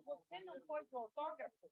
Você não foi pro autógrafo?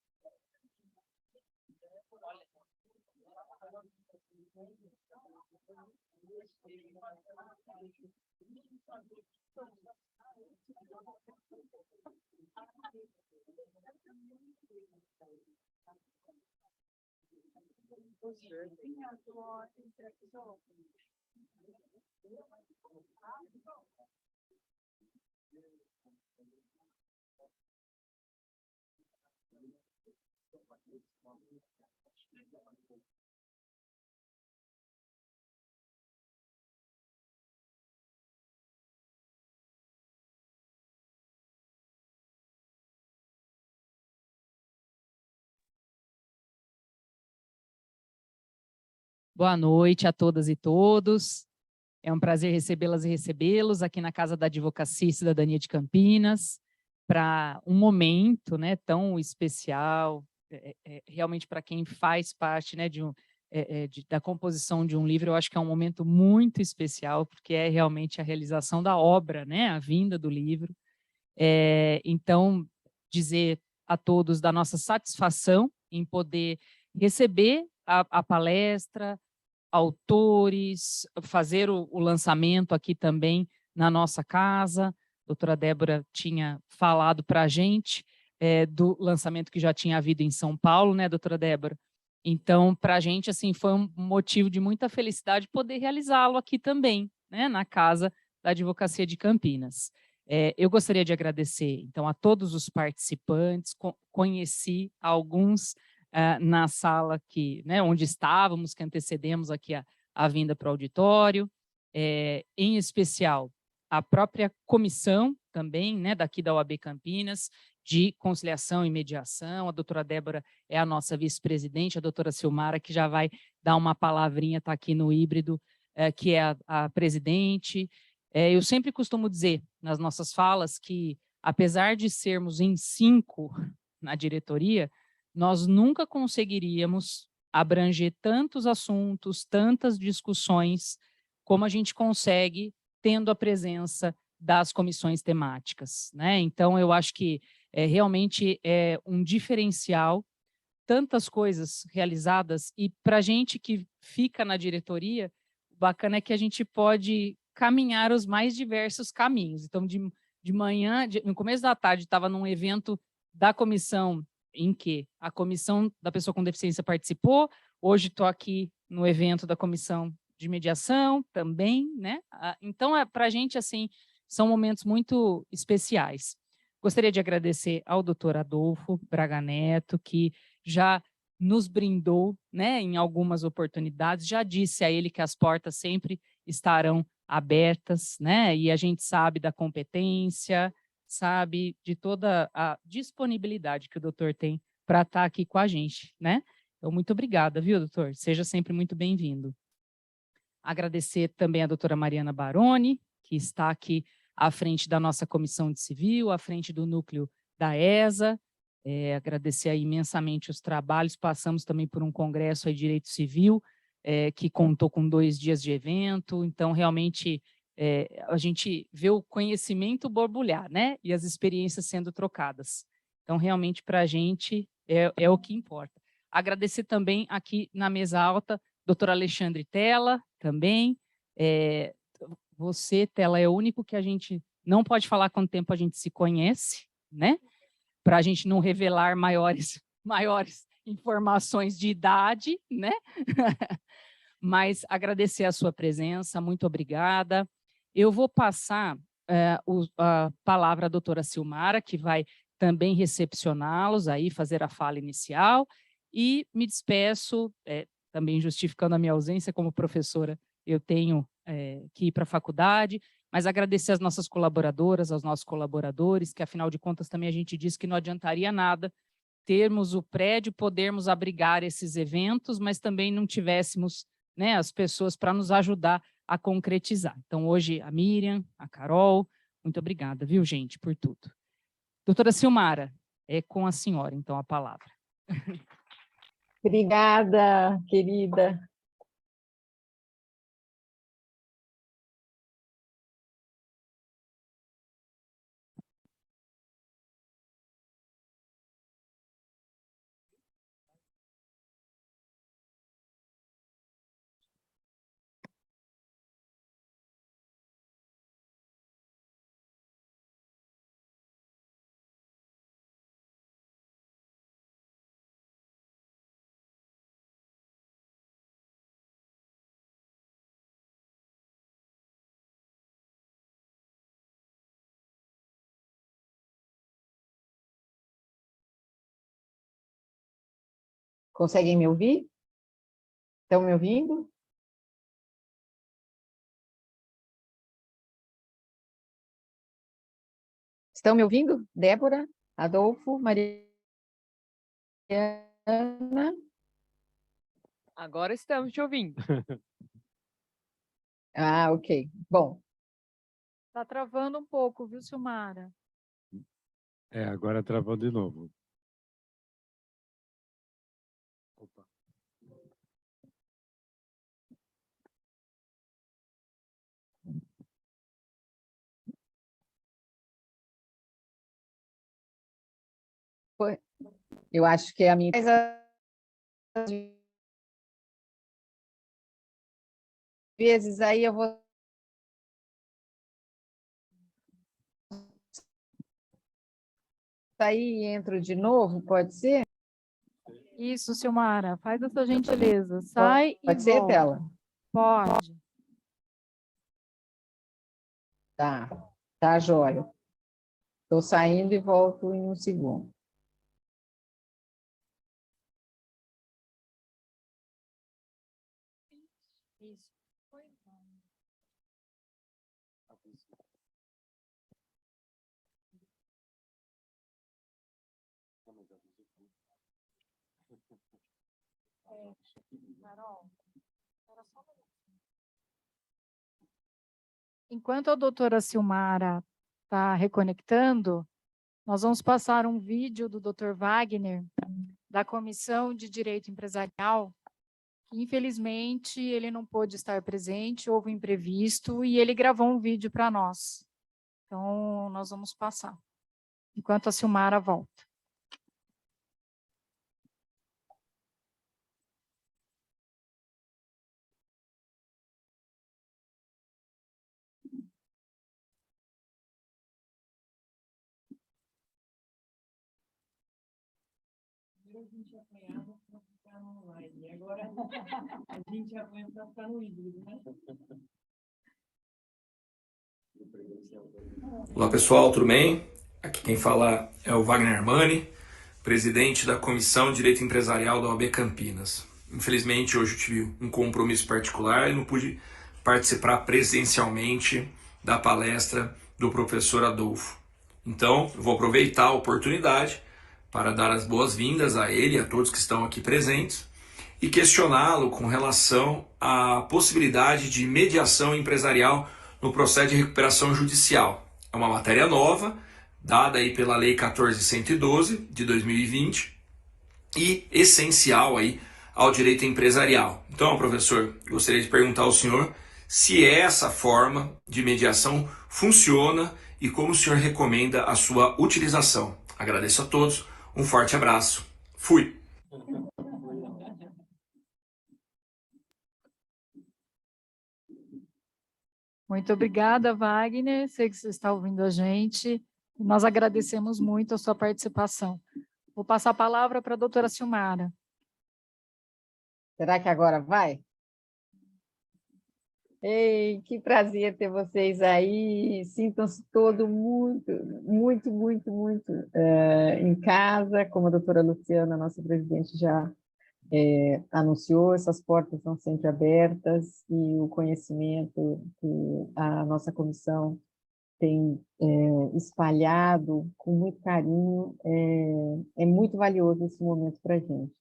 Boa noite a todas e todos. É um prazer recebê-las e recebê-los aqui na Casa da Advocacia e Cidadania de Campinas, para um momento, né, tão especial, realmente para quem faz parte, né, da composição de um livro. Eu acho que é um momento muito especial, porque é realmente a realização da obra, né, a vinda do livro. Então, dizer a todos da nossa satisfação em poder receber a palestra, autores, fazer o lançamento aqui também na nossa casa. A doutora Débora tinha falado para a gente do lançamento que já tinha havido em São Paulo, né, doutora Débora? Então, para a gente, assim, foi um motivo de muita felicidade poder realizá-lo aqui também, né, na Casa da Advocacia de Campinas. Eu gostaria de agradecer, então, a todos os participantes, conheci alguns na sala que, né, onde estávamos, que antecedemos aqui a vinda para o auditório, em especial a própria comissão também, né, daqui da OAB Campinas, de conciliação e mediação. A doutora Débora é a nossa vice-presidente, a doutora Silmara, que já vai dar uma palavrinha, está aqui no híbrido, que é a presidente. Eu sempre costumo dizer nas nossas falas que, apesar de sermos em 5 na diretoria, nós nunca conseguiríamos abranger tantos assuntos, tantas discussões, como a gente consegue tendo a presença das comissões temáticas, né? Então, eu acho que realmente é um diferencial, tantas coisas realizadas, e para a gente que fica na diretoria, o bacana é que a gente pode caminhar os mais diversos caminhos. Então, de manhã, no começo da tarde, estava num evento da comissão em que a comissão da pessoa com deficiência participou, hoje estou aqui no evento da comissão de mediação também, né? Então, para a gente, assim, são momentos muito especiais. Gostaria de agradecer ao doutor Adolfo Braga Neto, que já nos brindou, né, em algumas oportunidades, já disse a ele que as portas sempre estarão abertas, né, e a gente sabe da competência, sabe de toda a disponibilidade que o doutor tem para estar aqui com a gente, né? Então, muito obrigada, viu, doutor? Seja sempre muito bem-vindo. Agradecer também a doutora Mariana Baroni, que está aqui à frente da nossa Comissão de Civil, à frente do núcleo da ESA, agradecer aí imensamente os trabalhos. Passamos também por um congresso aí de Direito Civil, que contou com 2 dias de evento, então realmente a gente vê o conhecimento borbulhar, né? E as experiências sendo trocadas. Então, realmente, para a gente é o que importa. Agradecer também aqui na mesa alta, doutor Alexandre Tella, também. Você, Tella, é o único que a gente não pode falar quanto tempo a gente se conhece, né? Para a gente não revelar maiores informações de idade, né? Mas agradecer a sua presença, muito obrigada. Eu vou passar a palavra à doutora Silmara, que vai também recepcioná-los, aí fazer a fala inicial, e me despeço, também justificando a minha ausência como professora, eu tenho que ir para a faculdade, mas agradecer às nossas colaboradoras, aos nossos colaboradores, que afinal de contas também a gente disse que não adiantaria nada termos o prédio, podermos abrigar esses eventos, mas também não tivéssemos, né, as pessoas para nos ajudar a concretizar. Então, hoje, a Miriam, a Carol, muito obrigada, viu, gente, por tudo. Doutora Silmara, É com a senhora, então, a palavra. Obrigada, querida. Conseguem me ouvir? Estão me ouvindo? Estão me ouvindo? Débora, Adolfo, Mariana? Agora estamos te ouvindo. Ah, ok. Bom, Tá travando um pouco, viu, Silmara? Agora travou de novo. Opa. eu acho que é a minha. Mas às vezes aí eu vou sair e entro de novo, pode ser? Isso, Silmara, faz essa gentileza. Sai e Pode ser, volta. Tela? Pode. Tá, tá, joia. Estou saindo e volto em um segundo. Isso. Carol, era só um minutinho. Enquanto a doutora Silmara está reconectando, nós vamos passar um vídeo do Dr. Wagner, da Comissão de Direito Empresarial, que infelizmente ele não pôde estar presente, houve um imprevisto, e ele gravou um vídeo para nós. Então, nós vamos passar, enquanto a Silmara volta. A gente apanhava para ficar no online, agora a gente apanha para ficar no híbrido, né? Olá pessoal, tudo bem? Aqui quem fala é o Wagner Armani, presidente da Comissão de Direito Empresarial da OAB Campinas. Infelizmente hoje eu tive um compromisso particular e não pude participar presencialmente da palestra do professor Adolfo. Então eu vou aproveitar a oportunidade para dar as boas-vindas a ele e a todos que estão aqui presentes e questioná-lo com relação à possibilidade de mediação empresarial no processo de recuperação judicial. É uma matéria nova, dada aí pela Lei 14.112 de 2020 e essencial aí ao direito empresarial. Então, professor, gostaria de perguntar ao senhor se essa forma de mediação funciona e como o senhor recomenda a sua utilização. Agradeço a todos, um forte abraço. Fui! Muito obrigada, Wagner. Sei que você está ouvindo a gente. Nós agradecemos muito a sua participação. Vou passar a palavra para a doutora Silmara. Será que agora vai? Ei, que prazer ter vocês aí. Sintam-se todos muito em casa, como a doutora Luciana, nossa presidente, já anunciou, essas portas estão sempre abertas e o conhecimento que a nossa comissão tem espalhado com muito carinho é muito valioso esse momento para a gente.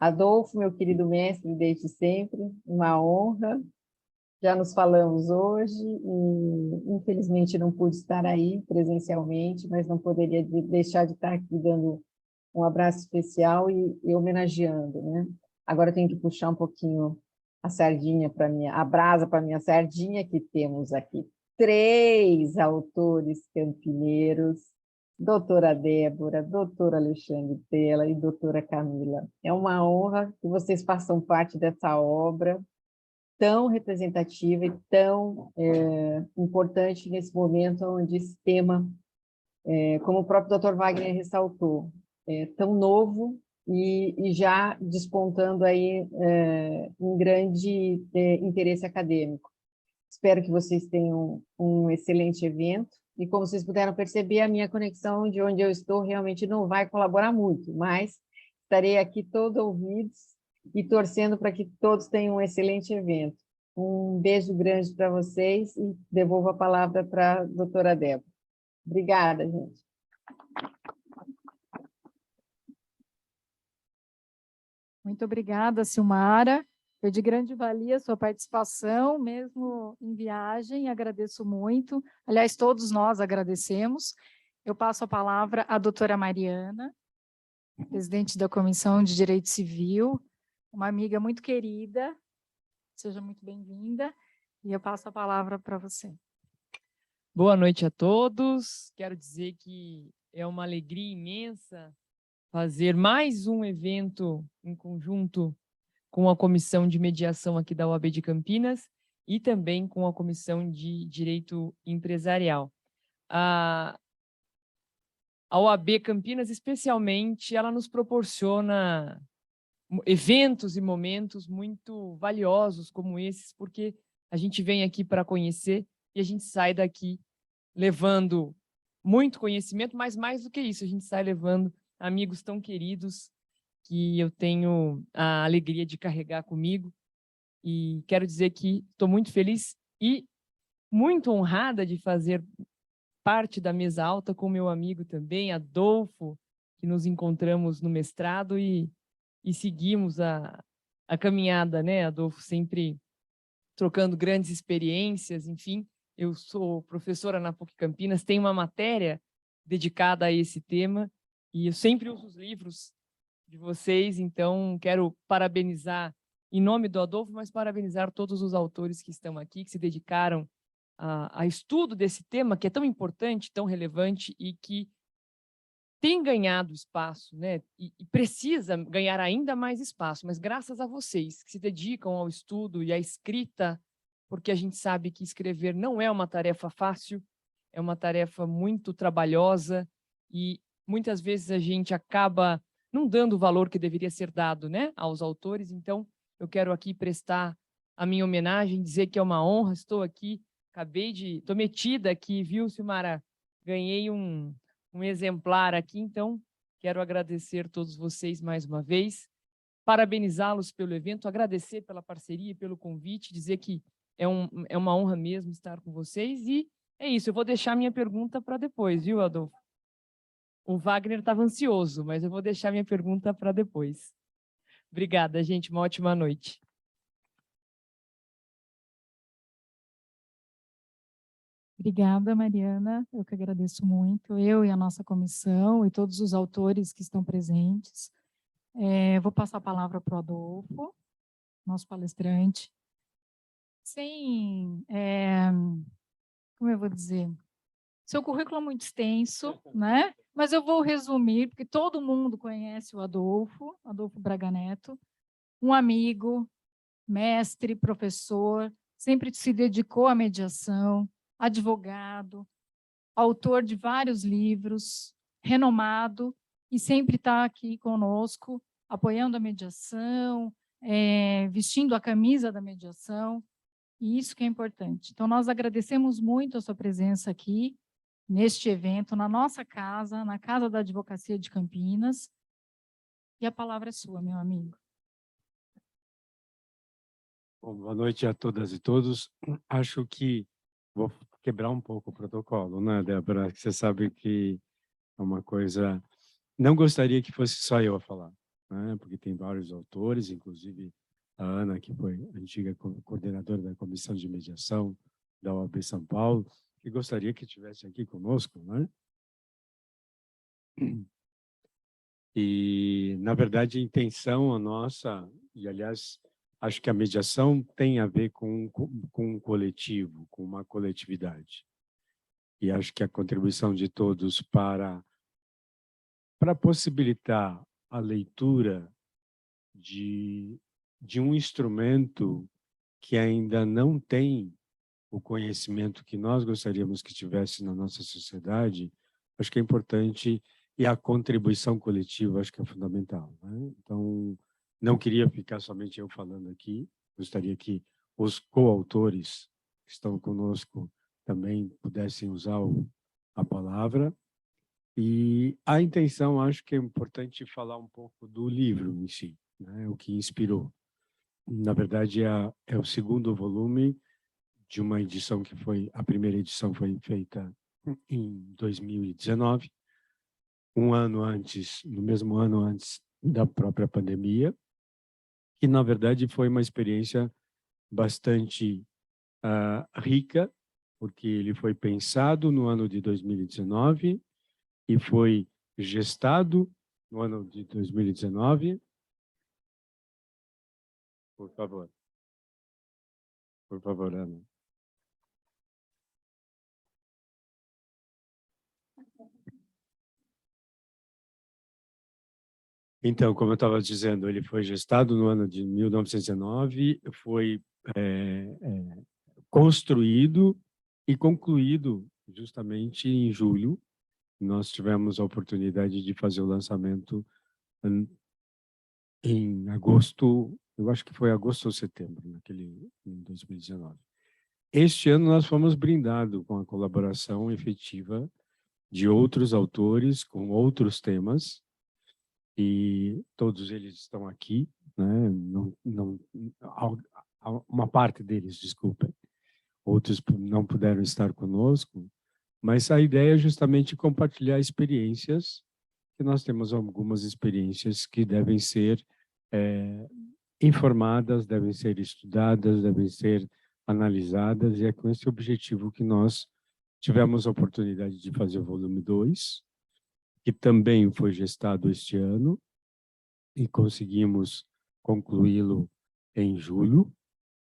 Adolfo, meu querido mestre, desde sempre, uma honra Já nos falamos hoje e, infelizmente, não pude estar aí presencialmente, mas não poderia deixar de estar aqui dando um abraço especial e homenageando, né? Agora eu tenho que puxar um pouquinho a sardinha para a brasa para minha sardinha, que temos aqui 3 autores campineiros, doutora Débora, doutor Alexandre Tela e doutora Camila. É uma honra que vocês façam parte dessa obra tão representativa e tão importante nesse momento onde esse tema, como o próprio Dr. Wagner ressaltou, é tão novo e já despontando aí um grande interesse acadêmico. Espero que vocês tenham um excelente evento e, como vocês puderam perceber, a minha conexão de onde eu estou realmente não vai colaborar muito, mas estarei aqui todo ouvidos e torcendo para que todos tenham um excelente evento. Um beijo grande para vocês e devolvo a palavra para a doutora Débora. Obrigada, gente. Muito obrigada, Silmara. Foi de grande valia a sua participação, mesmo em viagem, agradeço muito. Aliás, todos nós agradecemos. Eu passo a palavra à doutora Mariana, presidente da Comissão de Direito Civil, uma amiga muito querida. Seja muito bem-vinda e eu passo a palavra para você. Boa noite a todos. Quero dizer que é uma alegria imensa fazer mais um evento em conjunto com a Comissão de Mediação aqui da OAB de Campinas e também com a Comissão de Direito Empresarial. A OAB Campinas, especialmente, ela nos proporciona eventos e momentos muito valiosos como esses, porque a gente vem aqui para conhecer e a gente sai daqui levando muito conhecimento, mas mais do que isso, a gente sai levando amigos tão queridos que eu tenho a alegria de carregar comigo. E quero dizer que estou muito feliz e muito honrada de fazer parte da mesa alta com meu amigo também, Adolfo, que nos encontramos no mestrado e seguimos a caminhada, né, Adolfo? Sempre trocando grandes experiências, enfim. Eu sou professora na PUC Campinas, tenho uma matéria dedicada a esse tema e eu sempre uso os livros de vocês, então quero parabenizar em nome do Adolfo, mas parabenizar todos os autores que estão aqui, que se dedicaram a estudo desse tema, que é tão importante, tão relevante e que tem ganhado espaço, né? E precisa ganhar ainda mais espaço, mas graças a vocês que se dedicam ao estudo e à escrita, porque a gente sabe que escrever não é uma tarefa fácil, é uma tarefa muito trabalhosa e muitas vezes a gente acaba não dando o valor que deveria ser dado, né, aos autores. Então, eu quero aqui prestar a minha homenagem, dizer que é uma honra, estou aqui, estou metida aqui, viu, Silmara? Ganhei um exemplar aqui, então quero agradecer todos vocês mais uma vez, parabenizá-los pelo evento, agradecer pela parceria, pelo convite, dizer que é uma honra mesmo estar com vocês e é isso, eu vou deixar minha pergunta para depois, viu, Adolfo? O Wagner estava ansioso, mas eu vou deixar minha pergunta para depois. Obrigada, gente, uma ótima noite. Obrigada, Mariana. Eu que agradeço muito, eu e a nossa comissão e todos os autores que estão presentes. Vou passar a palavra para o Adolfo, nosso palestrante. Como eu vou dizer? Seu currículo é muito extenso, né? Mas eu vou resumir, porque todo mundo conhece o Adolfo Braga Neto, um amigo, mestre, professor, sempre se dedicou à mediação, advogado, autor de vários livros, renomado, e sempre está aqui conosco, apoiando a mediação, vestindo a camisa da mediação, e isso que é importante. Então, nós agradecemos muito a sua presença aqui, neste evento, na nossa casa, na Casa da Advocacia de Campinas, e a palavra é sua, meu amigo. Bom, boa noite a todas e todos. Acho que vou quebrar um pouco o protocolo, né, Débora? Você sabe que é uma coisa... Não gostaria que fosse só eu a falar, né? Porque tem vários autores, inclusive a Ana, que foi antiga coordenadora da Comissão de Mediação da OAB São Paulo, que gostaria que estivesse aqui conosco, né? E, na verdade, a intenção a nossa, e aliás, acho que a mediação tem a ver com um coletivo, com uma coletividade. E acho que a contribuição de todos para possibilitar a leitura de um instrumento que ainda não tem o conhecimento que nós gostaríamos que tivesse na nossa sociedade, acho que é importante, e a contribuição coletiva acho que é fundamental, né? Então, não queria ficar somente eu falando aqui, gostaria que os coautores que estão conosco também pudessem usar a palavra. E a intenção, acho que é importante falar um pouco do livro em si, né? O que inspirou. Na verdade, é o segundo volume de uma edição que foi, a primeira edição foi feita em 2019, um ano antes, no mesmo ano antes da própria pandemia, que na verdade foi uma experiência bastante rica, porque ele foi pensado no ano de 2019 e foi gestado no ano de 2019. Por favor. Por favor, Ana. Então, como eu estava dizendo, ele foi gestado no ano de 1919, foi construído e concluído justamente em julho. Nós tivemos a oportunidade de fazer o lançamento em agosto, eu acho que foi agosto ou setembro, em 2019. Este ano nós fomos brindados com a colaboração efetiva de outros autores com outros temas, e todos eles estão aqui, né? Uma parte deles, desculpem, outros não puderam estar conosco, mas a ideia é justamente compartilhar experiências, que nós temos algumas experiências que devem ser informadas, devem ser estudadas, devem ser analisadas, e é com esse objetivo que nós tivemos a oportunidade de fazer o volume 2, que também foi gestado este ano, e conseguimos concluí-lo em julho,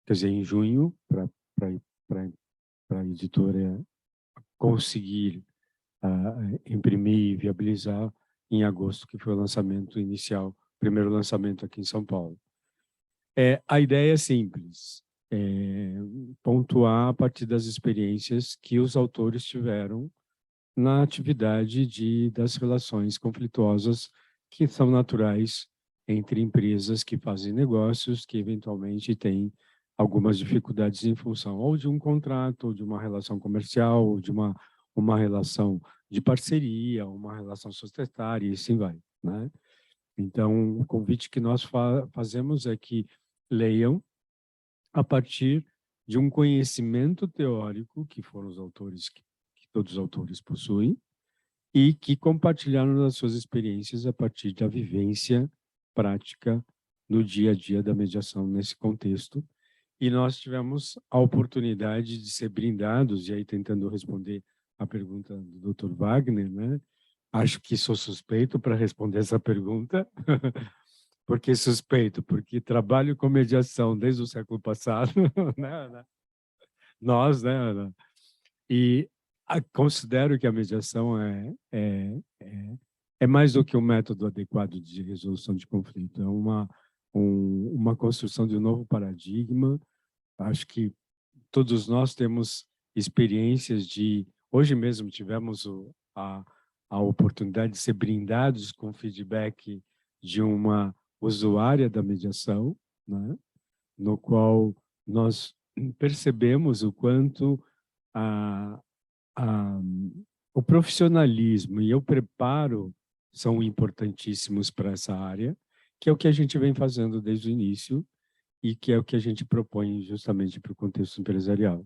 quer dizer, em junho, para a editora conseguir imprimir e viabilizar em agosto, que foi o lançamento inicial, primeiro lançamento aqui em São Paulo. A ideia é simples, pontuar a partir das experiências que os autores tiveram na atividade das relações conflituosas que são naturais entre empresas que fazem negócios, que eventualmente têm algumas dificuldades em função ou de um contrato, ou de uma relação comercial, ou de uma relação de parceria, uma relação societária, e assim vai, né? Então, o convite que nós fazemos é que leiam a partir de um conhecimento teórico, que foram os autores, que todos os autores possuem, e que compartilharam as suas experiências a partir da vivência prática no dia a dia da mediação nesse contexto. E nós tivemos a oportunidade de ser brindados, e aí tentando responder a pergunta do Dr. Wagner, né? Acho que sou suspeito para responder essa pergunta. Por que suspeito? Porque trabalho com mediação desde o século passado, né, Ana? Nós, né, Ana? E considero que a mediação é mais do que um método adequado de resolução de conflito, é uma construção de um novo paradigma. Acho que todos nós temos experiências hoje mesmo tivemos a oportunidade de ser brindados com feedback de uma usuária da mediação, né? No qual nós percebemos o quanto o profissionalismo e o preparo são importantíssimos para essa área, que é o que a gente vem fazendo desde o início e que é o que a gente propõe justamente para o contexto empresarial.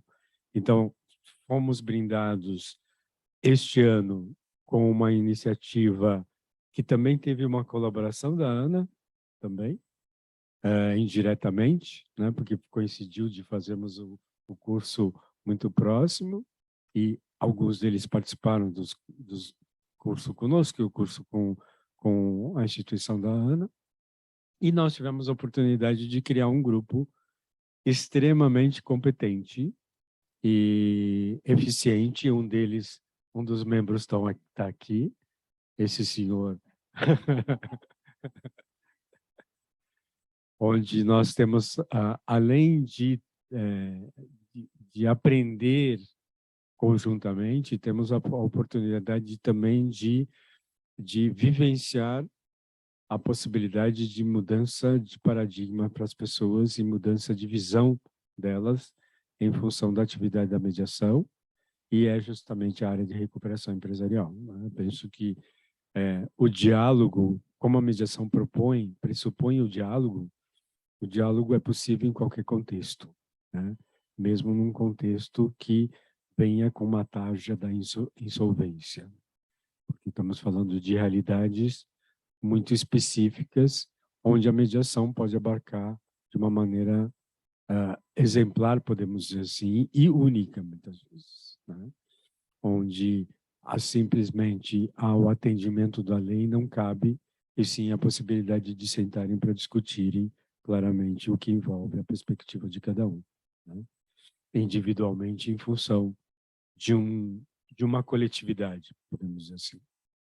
Então, fomos brindados este ano com uma iniciativa que também teve uma colaboração da Ana, também, indiretamente, né, porque coincidiu de fazermos o curso muito próximo, e alguns deles participaram dos cursos conosco, e o curso com a instituição da Ana, e nós tivemos a oportunidade de criar um grupo extremamente competente e eficiente. Um dos membros está aqui, esse senhor, onde nós temos, além de aprender conjuntamente, temos a oportunidade também de vivenciar a possibilidade de mudança de paradigma para as pessoas e mudança de visão delas em função da atividade da mediação, e é justamente a área de recuperação empresarial, né? Penso que o diálogo, como a mediação pressupõe o diálogo é possível em qualquer contexto, né? Mesmo num contexto que venha com uma taxa da insolvência, porque estamos falando de realidades muito específicas, onde a mediação pode abarcar de uma maneira exemplar, podemos dizer assim, e única, muitas vezes, né? Onde simplesmente ao atendimento da lei não cabe, e sim a possibilidade de sentarem para discutirem claramente o que envolve a perspectiva de cada um, né? Individualmente em função de uma coletividade, podemos dizer assim,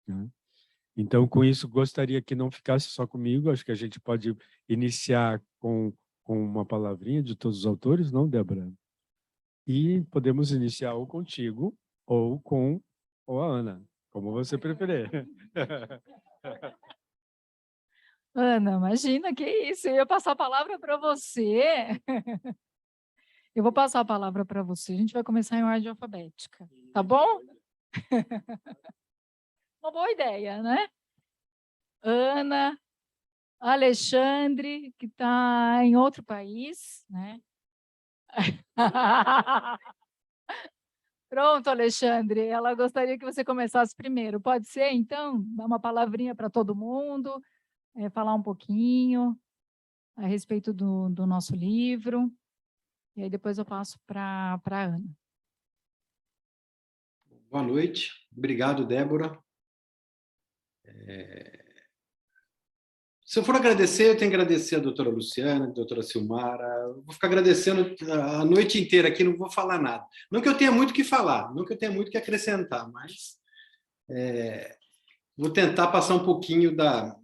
né? Então, com isso, gostaria que não ficasse só comigo. Acho que a gente pode iniciar com uma palavrinha de todos os autores, não, Débora? E podemos iniciar ou contigo ou com a Ana, como você preferir. Ana, imagina, que isso, eu ia passar a palavra para você. Eu vou passar a palavra para você, a gente vai começar em ordem alfabética, tá bom? Uma boa ideia, né? Ana, Alexandre, que está em outro país, né? Pronto, Alexandre, ela gostaria que você começasse primeiro. Pode ser, então? Dar uma palavrinha para todo mundo, falar um pouquinho a respeito do nosso livro, e aí depois eu passo para a Ana. Boa noite, obrigado, Débora. Se eu for agradecer, eu tenho que agradecer a doutora Luciana, a doutora Silmara. Eu vou ficar agradecendo a noite inteira aqui, não vou falar nada. Não que eu tenha muito o que falar, não que eu tenha muito o que acrescentar, mas vou tentar passar um pouquinho da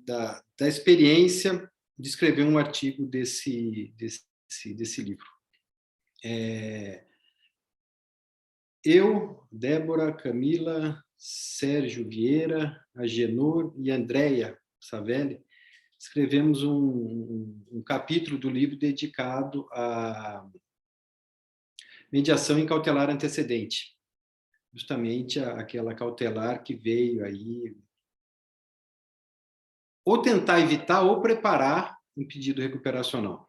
experiência de escrever um artigo desse livro. Eu, Débora, Camila, Sérgio Vieira, Agenor e Andréia Savelli escrevemos um capítulo do livro dedicado à mediação em cautelar antecedente, justamente aquela cautelar que veio aí ou tentar evitar ou preparar um pedido recuperacional.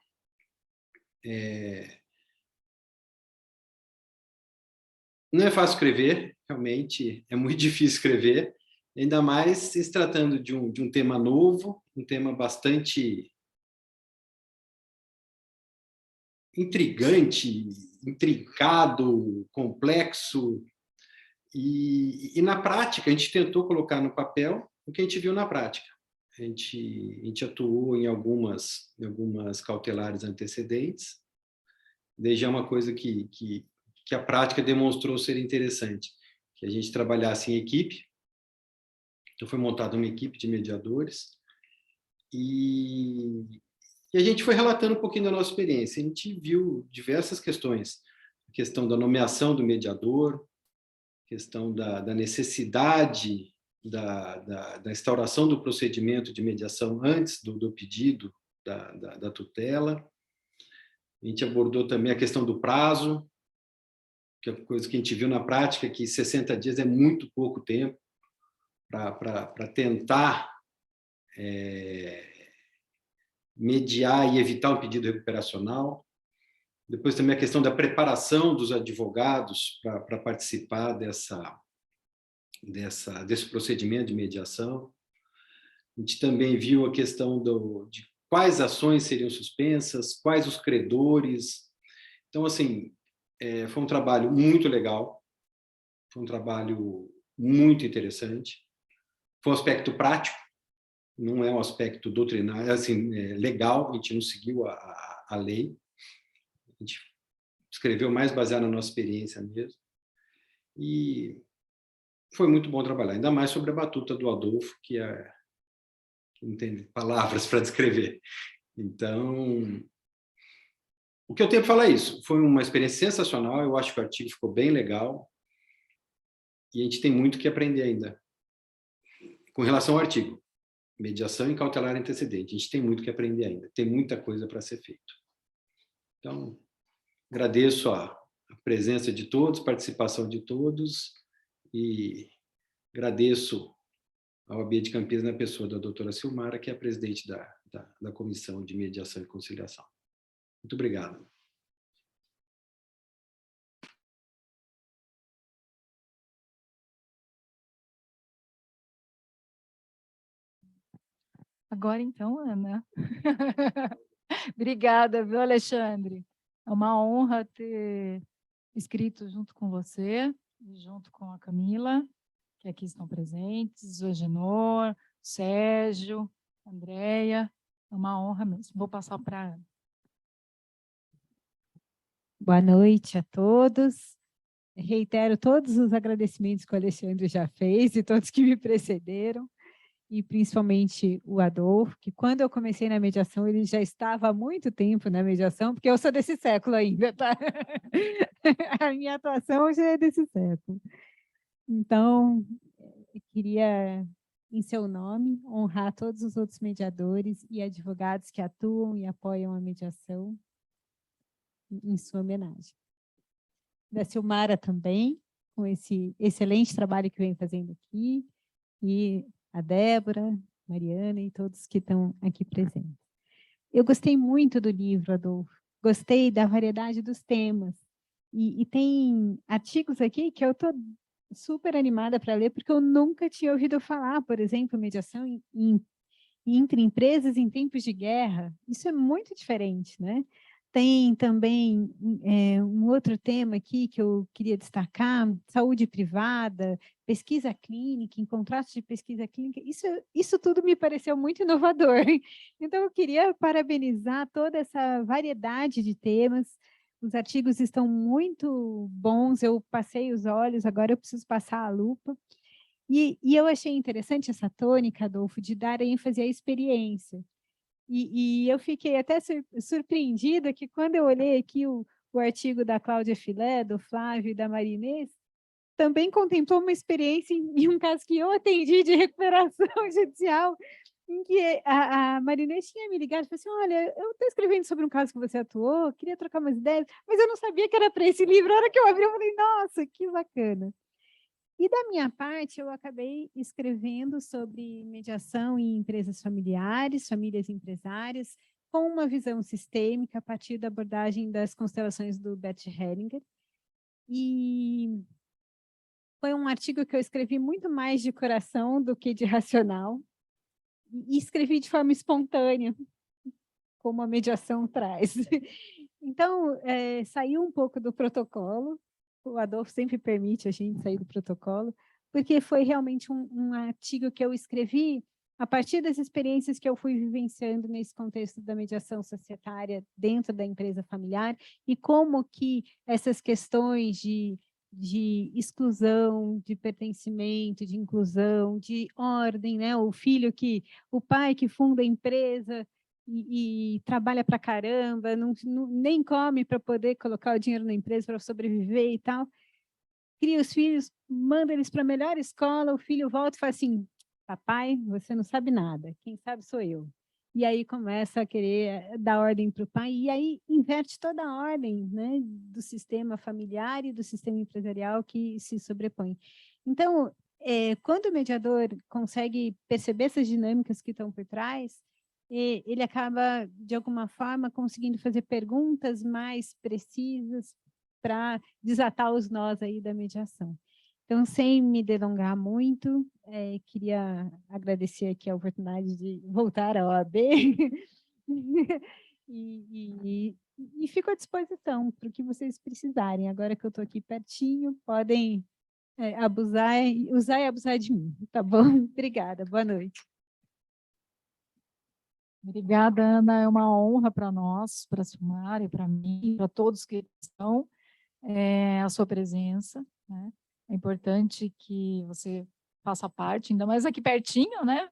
Não é fácil escrever, realmente é muito difícil escrever, ainda mais se tratando de um tema novo, um tema bastante intrigante, intrincado, complexo, e na prática a gente tentou colocar no papel o que a gente viu na prática. A gente atuou em algumas cautelares antecedentes, daí já é uma coisa que a prática demonstrou ser interessante, que a gente trabalhasse em equipe. Então foi montada uma equipe de mediadores e a gente foi relatando um pouquinho da nossa experiência. A gente viu diversas questões, a questão da nomeação do mediador, a questão da necessidade da instauração do procedimento de mediação antes do pedido da tutela. A gente abordou também a questão do prazo, que é coisa que a gente viu na prática, que 60 dias é muito pouco tempo para tentar mediar e evitar um pedido recuperacional. Depois também a questão da preparação dos advogados para participar desse procedimento de mediação. A gente também viu a questão de quais ações seriam suspensas, quais os credores. Então, assim, foi um trabalho muito legal, foi um trabalho muito interessante, foi um aspecto prático, não é um aspecto doutrinário, assim, legal, a gente não seguiu a lei, a gente escreveu mais baseado na nossa experiência mesmo, e foi muito bom trabalhar, ainda mais sobre a batuta do Adolfo, que não tem palavras para descrever. Então, o que eu tenho para falar é isso. Foi uma experiência sensacional, eu acho que o artigo ficou bem legal, e a gente tem muito que aprender ainda. Com relação ao artigo, mediação e cautelar antecedente, a gente tem muito que aprender ainda, tem muita coisa para ser feito. Então, agradeço a presença de todos, participação de todos, e agradeço a OAB de Campinas na pessoa da doutora Silmara, que é a presidente da Comissão de Mediação e Conciliação. Muito obrigado. Agora então, Ana. Obrigada, viu, Alexandre? É uma honra ter escrito junto com você, e junto com a Camila, que aqui estão presentes, o Agenor, o Sérgio, a Andréia. É uma honra mesmo. Vou passar para a Ana. Boa noite a todos. Reitero todos os agradecimentos que o Alexandre já fez e todos que me precederam, e principalmente o Adolfo, que quando eu comecei na mediação, ele já estava há muito tempo na mediação, porque eu sou desse século ainda, tá? A minha atuação já é desse século. Então, eu queria, em seu nome, honrar todos os outros mediadores e advogados que atuam e apoiam a mediação em sua homenagem. Da Silmara também, com esse excelente trabalho que vem fazendo aqui, e a Débora, Mariana e todos que estão aqui presentes. Eu gostei muito do livro, Adolfo, gostei da variedade dos temas, e tem artigos aqui que eu estou super animada para ler, porque eu nunca tinha ouvido falar, por exemplo, mediação entre empresas em tempos de guerra. Isso é muito diferente, né? Tem também um outro tema aqui que eu queria destacar, saúde privada, pesquisa clínica, em contratos de pesquisa clínica, isso tudo me pareceu muito inovador. Então, eu queria parabenizar toda essa variedade de temas, os artigos estão muito bons, eu passei os olhos, agora eu preciso passar a lupa. E eu achei interessante essa tônica, Adolfo, de dar ênfase à experiência. E eu fiquei até surpreendida que quando eu olhei aqui o artigo da Cláudia Filé, do Flávio e da Marinês, também contemplou uma experiência em um caso que eu atendi de recuperação judicial, em que a Marinês tinha me ligado e falou assim, olha, eu estou escrevendo sobre um caso que você atuou, queria trocar umas ideias, mas eu não sabia que era para esse livro. A hora que eu abri, eu falei, nossa, que bacana. E da minha parte, eu acabei escrevendo sobre mediação em empresas familiares, famílias empresárias, com uma visão sistêmica a partir da abordagem das constelações do Bert Hellinger. E foi um artigo que eu escrevi muito mais de coração do que de racional, e escrevi de forma espontânea, como a mediação traz. Então, saiu um pouco do protocolo, o Adolfo sempre permite a gente sair do protocolo, porque foi realmente um artigo que eu escrevi a partir das experiências que eu fui vivenciando nesse contexto da mediação societária dentro da empresa familiar, e como que essas questões de exclusão, de pertencimento, de inclusão, de ordem, né? O pai que funda a empresa e trabalha para caramba, nem come para poder colocar o dinheiro na empresa para sobreviver e tal, cria os filhos, manda eles para a melhor escola, o filho volta e fala assim, papai, você não sabe nada, quem sabe sou eu. E aí começa a querer dar ordem para o pai, e aí inverte toda a ordem, né, do sistema familiar e do sistema empresarial que se sobrepõe. Então, quando o mediador consegue perceber essas dinâmicas que estão por trás, ele acaba, de alguma forma, conseguindo fazer perguntas mais precisas para desatar os nós aí da mediação. Então, sem me delongar muito, queria agradecer aqui a oportunidade de voltar à OAB E fico à disposição para o que vocês precisarem. Agora que eu estou aqui pertinho, podem usar e abusar de mim, tá bom? Obrigada, boa noite. Obrigada, Ana. É uma honra para nós, para a Silmara e para mim, para todos que estão, a sua presença, né? É importante que você faça parte, ainda mais aqui pertinho, né?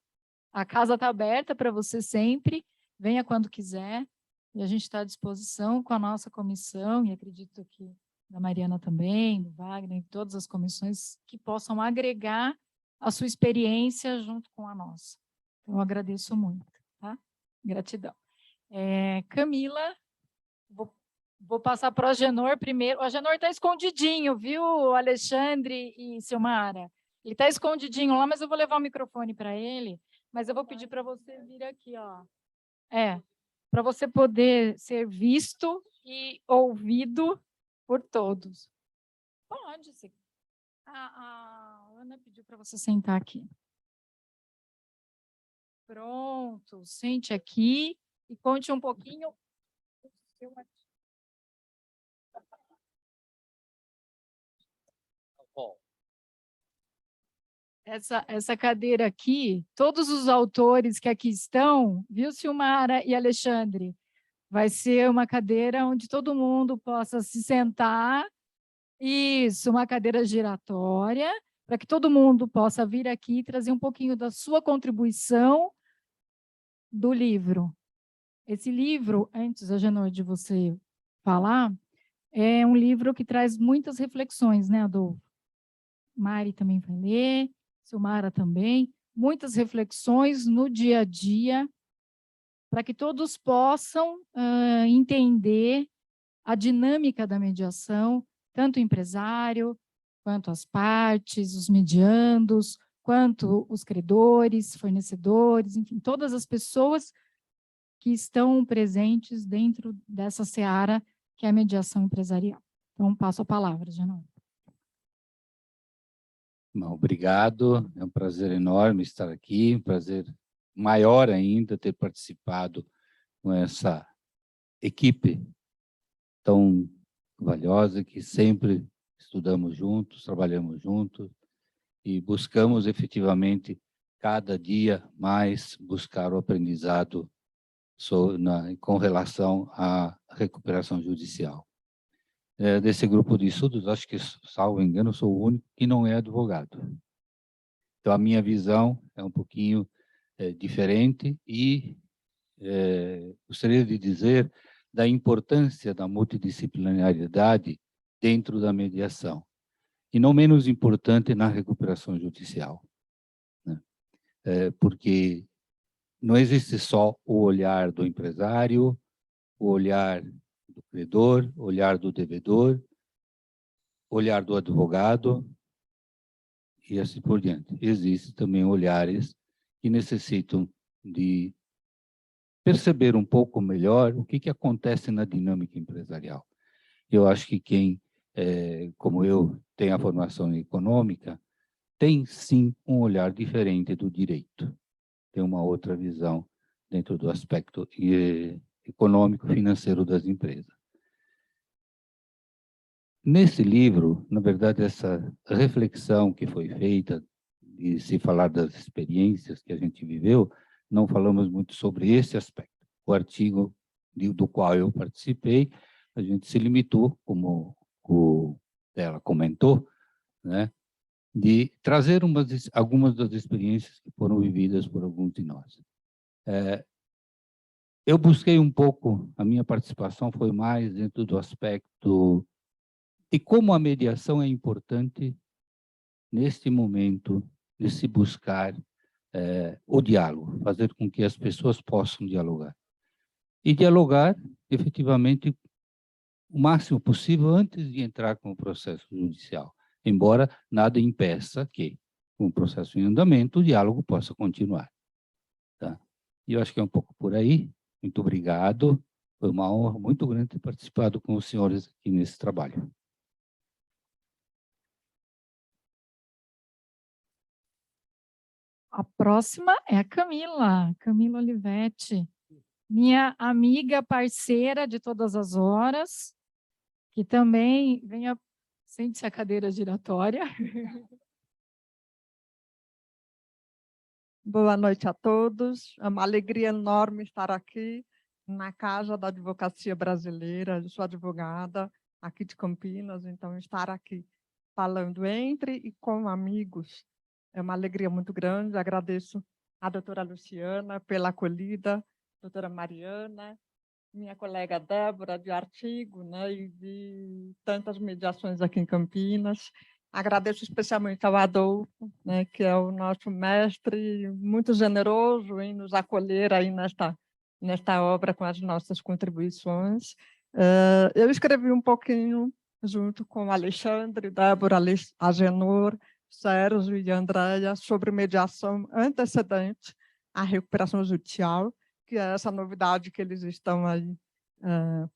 A casa está aberta para você sempre, venha quando quiser, e a gente está à disposição com a nossa comissão, e acredito que da Mariana também, do Wagner, todas as comissões que possam agregar a sua experiência junto com a nossa. Então, eu agradeço muito, tá? Gratidão. Camila, vou passar para o Agenor primeiro. O Agenor está escondidinho, viu, Alexandre e Silmara? Ele está escondidinho lá, mas eu vou levar o microfone para ele, mas eu vou pedir para você vir aqui, ó. Para você poder ser visto e ouvido por todos. Pode ser. A Ana pediu para você sentar aqui. Pronto, sente aqui e conte um pouquinho. Essa cadeira aqui, todos os autores que aqui estão, viu, Silmara e Alexandre? Vai ser uma cadeira onde todo mundo possa se sentar. Isso, uma cadeira giratória, para que todo mundo possa vir aqui e trazer um pouquinho da sua contribuição do livro. Esse livro, antes, Agenor, de você falar, é um livro que traz muitas reflexões, né, Adolfo? Mari também vai ler, Silmara também, muitas reflexões no dia a dia, para que todos possam entender a dinâmica da mediação, tanto o empresário, quanto as partes, os mediandos, quanto os credores, fornecedores, enfim, todas as pessoas que estão presentes dentro dessa seara que é a mediação empresarial. Então, passo a palavra, Genão. Bom, obrigado, é um prazer enorme estar aqui, um prazer maior ainda ter participado com essa equipe tão valiosa que sempre estudamos juntos, trabalhamos juntos e buscamos efetivamente cada dia mais buscar o aprendizado com relação à recuperação judicial. Desse grupo de estudos, acho que, salvo engano, sou o único que não é advogado. Então, a minha visão é um pouquinho diferente e gostaria de dizer da importância da multidisciplinariedade dentro da mediação, e não menos importante na recuperação judicial, né? Porque não existe só o olhar do empresário, o olhar do credor, o olhar do devedor, o olhar do advogado, e assim por diante. Existem também olhares que necessitam de perceber um pouco melhor o que acontece na dinâmica empresarial. Eu acho que quem, como eu, tem a formação econômica, tem sim um olhar diferente do direito. Tem uma outra visão dentro do aspecto econômico, financeiro das empresas. Nesse livro, na verdade, essa reflexão que foi feita, de se falar das experiências que a gente viveu, não falamos muito sobre esse aspecto. O artigo do qual eu participei, a gente se limitou, como ela comentou, né, de trazer algumas das experiências que foram vividas por alguns de nós. Eu busquei um pouco, a minha participação foi mais dentro do aspecto de como a mediação é importante neste momento de se buscar o diálogo, fazer com que as pessoas possam dialogar. E dialogar, efetivamente, o máximo possível antes de entrar com o processo judicial, embora nada impeça que, com o processo em andamento, o diálogo possa continuar. Tá? E eu acho que é um pouco por aí. Muito obrigado. Foi uma honra muito grande ter participado com os senhores aqui nesse trabalho. A próxima é a Camila Olivetti. minha amiga, parceira de todas as horas, que também sente-se a cadeira giratória. Boa noite a todos. É uma alegria enorme estar aqui na Casa da Advocacia Brasileira. Eu sou advogada aqui de Campinas, então estar aqui falando entre e com amigos é uma alegria muito grande. Agradeço à doutora Luciana pela acolhida, doutora Mariana, minha colega Débora, de artigo, né, e de tantas mediações aqui em Campinas. Agradeço especialmente ao Adolfo, né, que é o nosso mestre, muito generoso em nos acolher aí nesta obra com as nossas contribuições. Eu escrevi um pouquinho junto com Alexandre, Débora, Agenor, Sérgio e Andréia sobre mediação antecedente à recuperação judicial, que é essa novidade que eles estão aí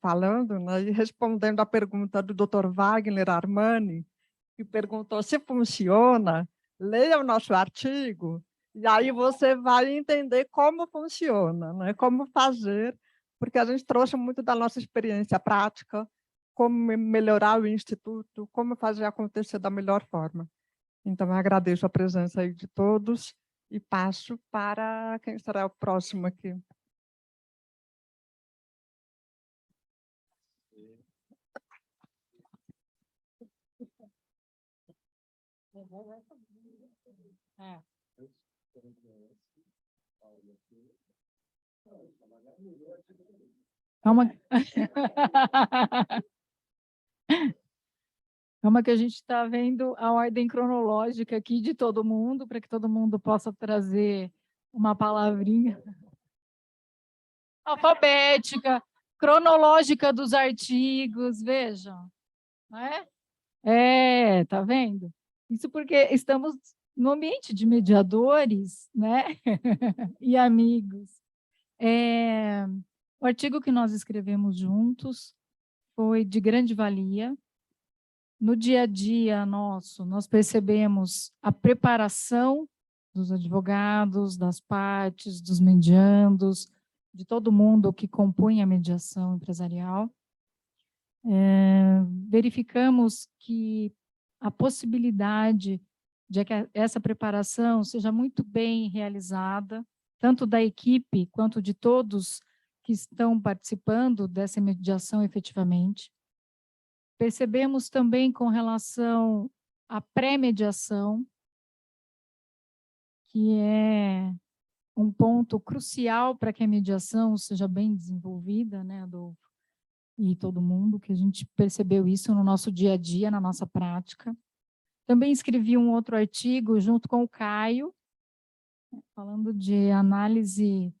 falando, né? E respondendo à pergunta do Dr. Wagner Armani, que perguntou se funciona, leia o nosso artigo, e aí você vai entender como funciona, né? Como fazer, porque a gente trouxe muito da nossa experiência prática, como melhorar o Instituto, como fazer acontecer da melhor forma. Então, eu agradeço a presença aí de todos e passo para quem será o próximo aqui. Calma. Calma que a gente está vendo a ordem cronológica aqui de todo mundo, para que todo mundo possa trazer uma palavrinha. Alfabética, cronológica dos artigos, vejam. Não é? Tá vendo? Isso porque estamos no ambiente de mediadores, né? E amigos. O artigo que nós escrevemos juntos foi de grande valia. No dia a dia nosso, nós percebemos a preparação dos advogados, das partes, dos mediandos, de todo mundo que compunha a mediação empresarial. Verificamos que a possibilidade de que essa preparação seja muito bem realizada, tanto da equipe quanto de todos que estão participando dessa mediação efetivamente. Percebemos também com relação à pré-mediação, que é um ponto crucial para que a mediação seja bem desenvolvida, né, Adolfo? E todo mundo, que a gente percebeu isso no nosso dia a dia, na nossa prática. Também escrevi um outro artigo junto com o Caio, falando de análise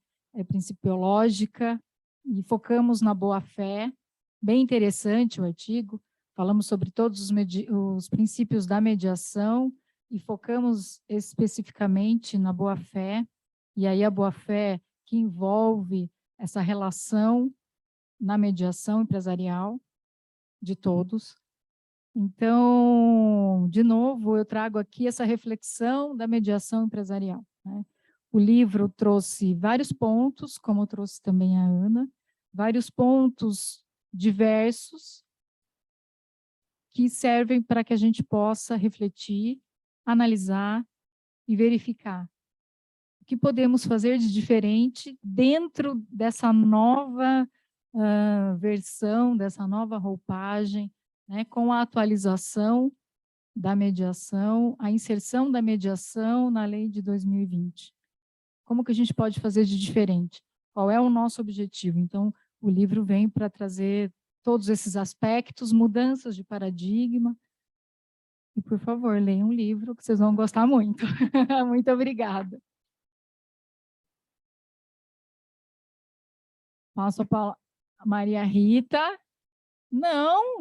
principiológica, e focamos na boa-fé. Bem interessante o artigo, falamos sobre todos os princípios da mediação e focamos especificamente na boa-fé, e aí a boa-fé que envolve essa relação na mediação empresarial de todos. Então, de novo, eu trago aqui essa reflexão da mediação empresarial, né? O livro trouxe vários pontos, como trouxe também a Ana, vários pontos diversos que servem para que a gente possa refletir, analisar e verificar o que podemos fazer de diferente dentro dessa nova versão, dessa nova roupagem, né, com a atualização da mediação, a inserção da mediação na lei de 2020. Como que a gente pode fazer de diferente? Qual é o nosso objetivo? Então, o livro vem para trazer todos esses aspectos, mudanças de paradigma. E, por favor, leiam um livro que vocês vão gostar muito. Muito obrigada. Passo a palavra a Maria Rita. Não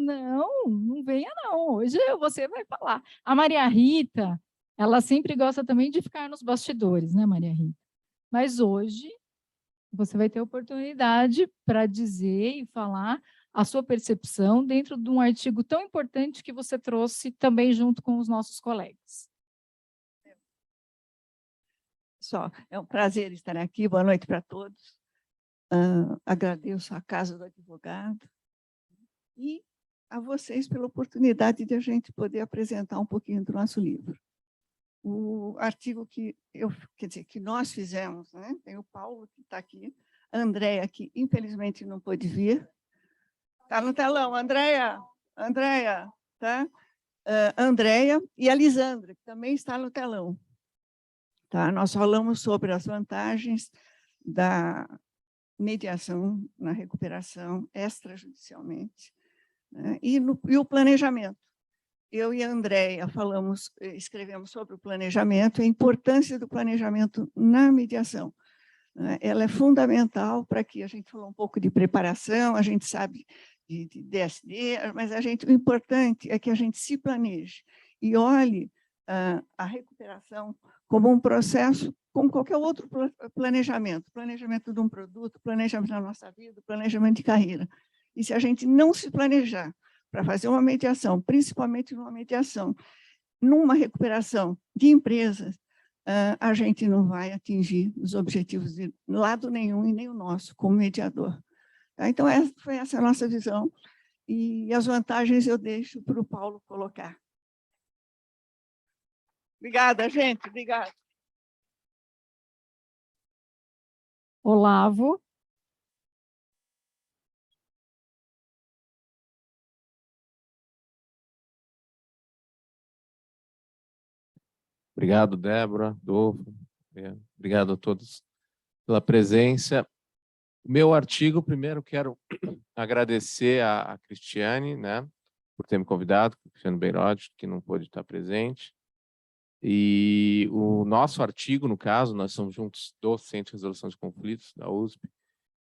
venha não. Hoje você vai falar. A Maria Rita, ela sempre gosta também de ficar nos bastidores, né, Maria Rita? Mas hoje você vai ter oportunidade para dizer e falar a sua percepção dentro de um artigo tão importante que você trouxe também junto com os nossos colegas. É um prazer estar aqui. Boa noite para todos. agradeço à Casa do Advogado e a vocês pela oportunidade de a gente poder apresentar um pouquinho do nosso livro. O artigo que que nós fizemos, né? Tem o Paulo que está aqui, a Andréia, que infelizmente não pôde vir. Está no telão, Andréia, tá? Andréia e a Lisandra, que também está no telão. Tá? Nós falamos sobre as vantagens da mediação na recuperação extrajudicialmente, né? E o planejamento. Eu e a Andréia escrevemos sobre o planejamento, a importância do planejamento na mediação, né? Ela é fundamental para que a gente falou um pouco de preparação, a gente sabe de DSD, mas o importante é que a gente se planeje e olhe a recuperação como um processo, como qualquer outro planejamento de um produto, planejamento da nossa vida, planejamento de carreira. E se a gente não se planejar para fazer uma mediação, principalmente numa recuperação de empresas, a gente não vai atingir os objetivos de lado nenhum e nem o nosso, como mediador. Então, foi essa a nossa visão, e as vantagens eu deixo para o Paulo colocar. Obrigada, gente. Obrigada. Olavo. Obrigado, Débora, Adolfo. Obrigado a todos pela presença. O meu artigo, primeiro quero agradecer a Cristiane, né, por ter me convidado, Cristiane Beirode, que não pôde estar presente. E o nosso artigo, no caso, nós somos juntos do Centro de Resolução de Conflitos, da USP,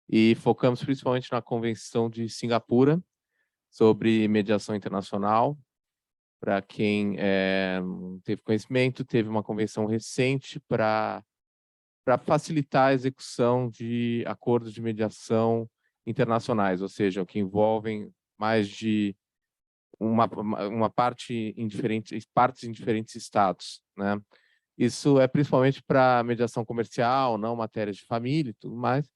e focamos principalmente na Convenção de Singapura sobre mediação internacional. Para quem não teve conhecimento, teve uma convenção recente para facilitar a execução de acordos de mediação internacionais, ou seja, que envolvem mais de uma parte em partes em diferentes estados, né? Isso é principalmente para mediação comercial, não matérias de família e tudo mais,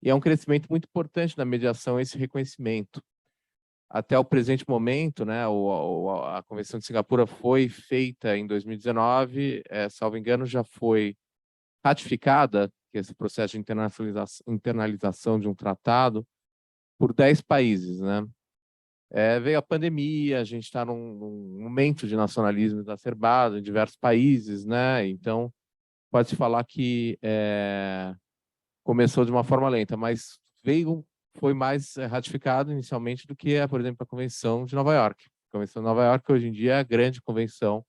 e é um crescimento muito importante na mediação esse reconhecimento. Até o presente momento, né, a Convenção de Singapura foi feita em 2019, salvo engano, já foi ratificada, que esse processo de internalização de um tratado, por 10 países, né? Veio a pandemia, a gente está num momento de nacionalismo exacerbado em diversos países, né? Então, pode-se falar que começou de uma forma lenta, mas foi mais ratificado inicialmente do que, por exemplo, a Convenção de Nova York. A Convenção de Nova York, hoje em dia, é a grande convenção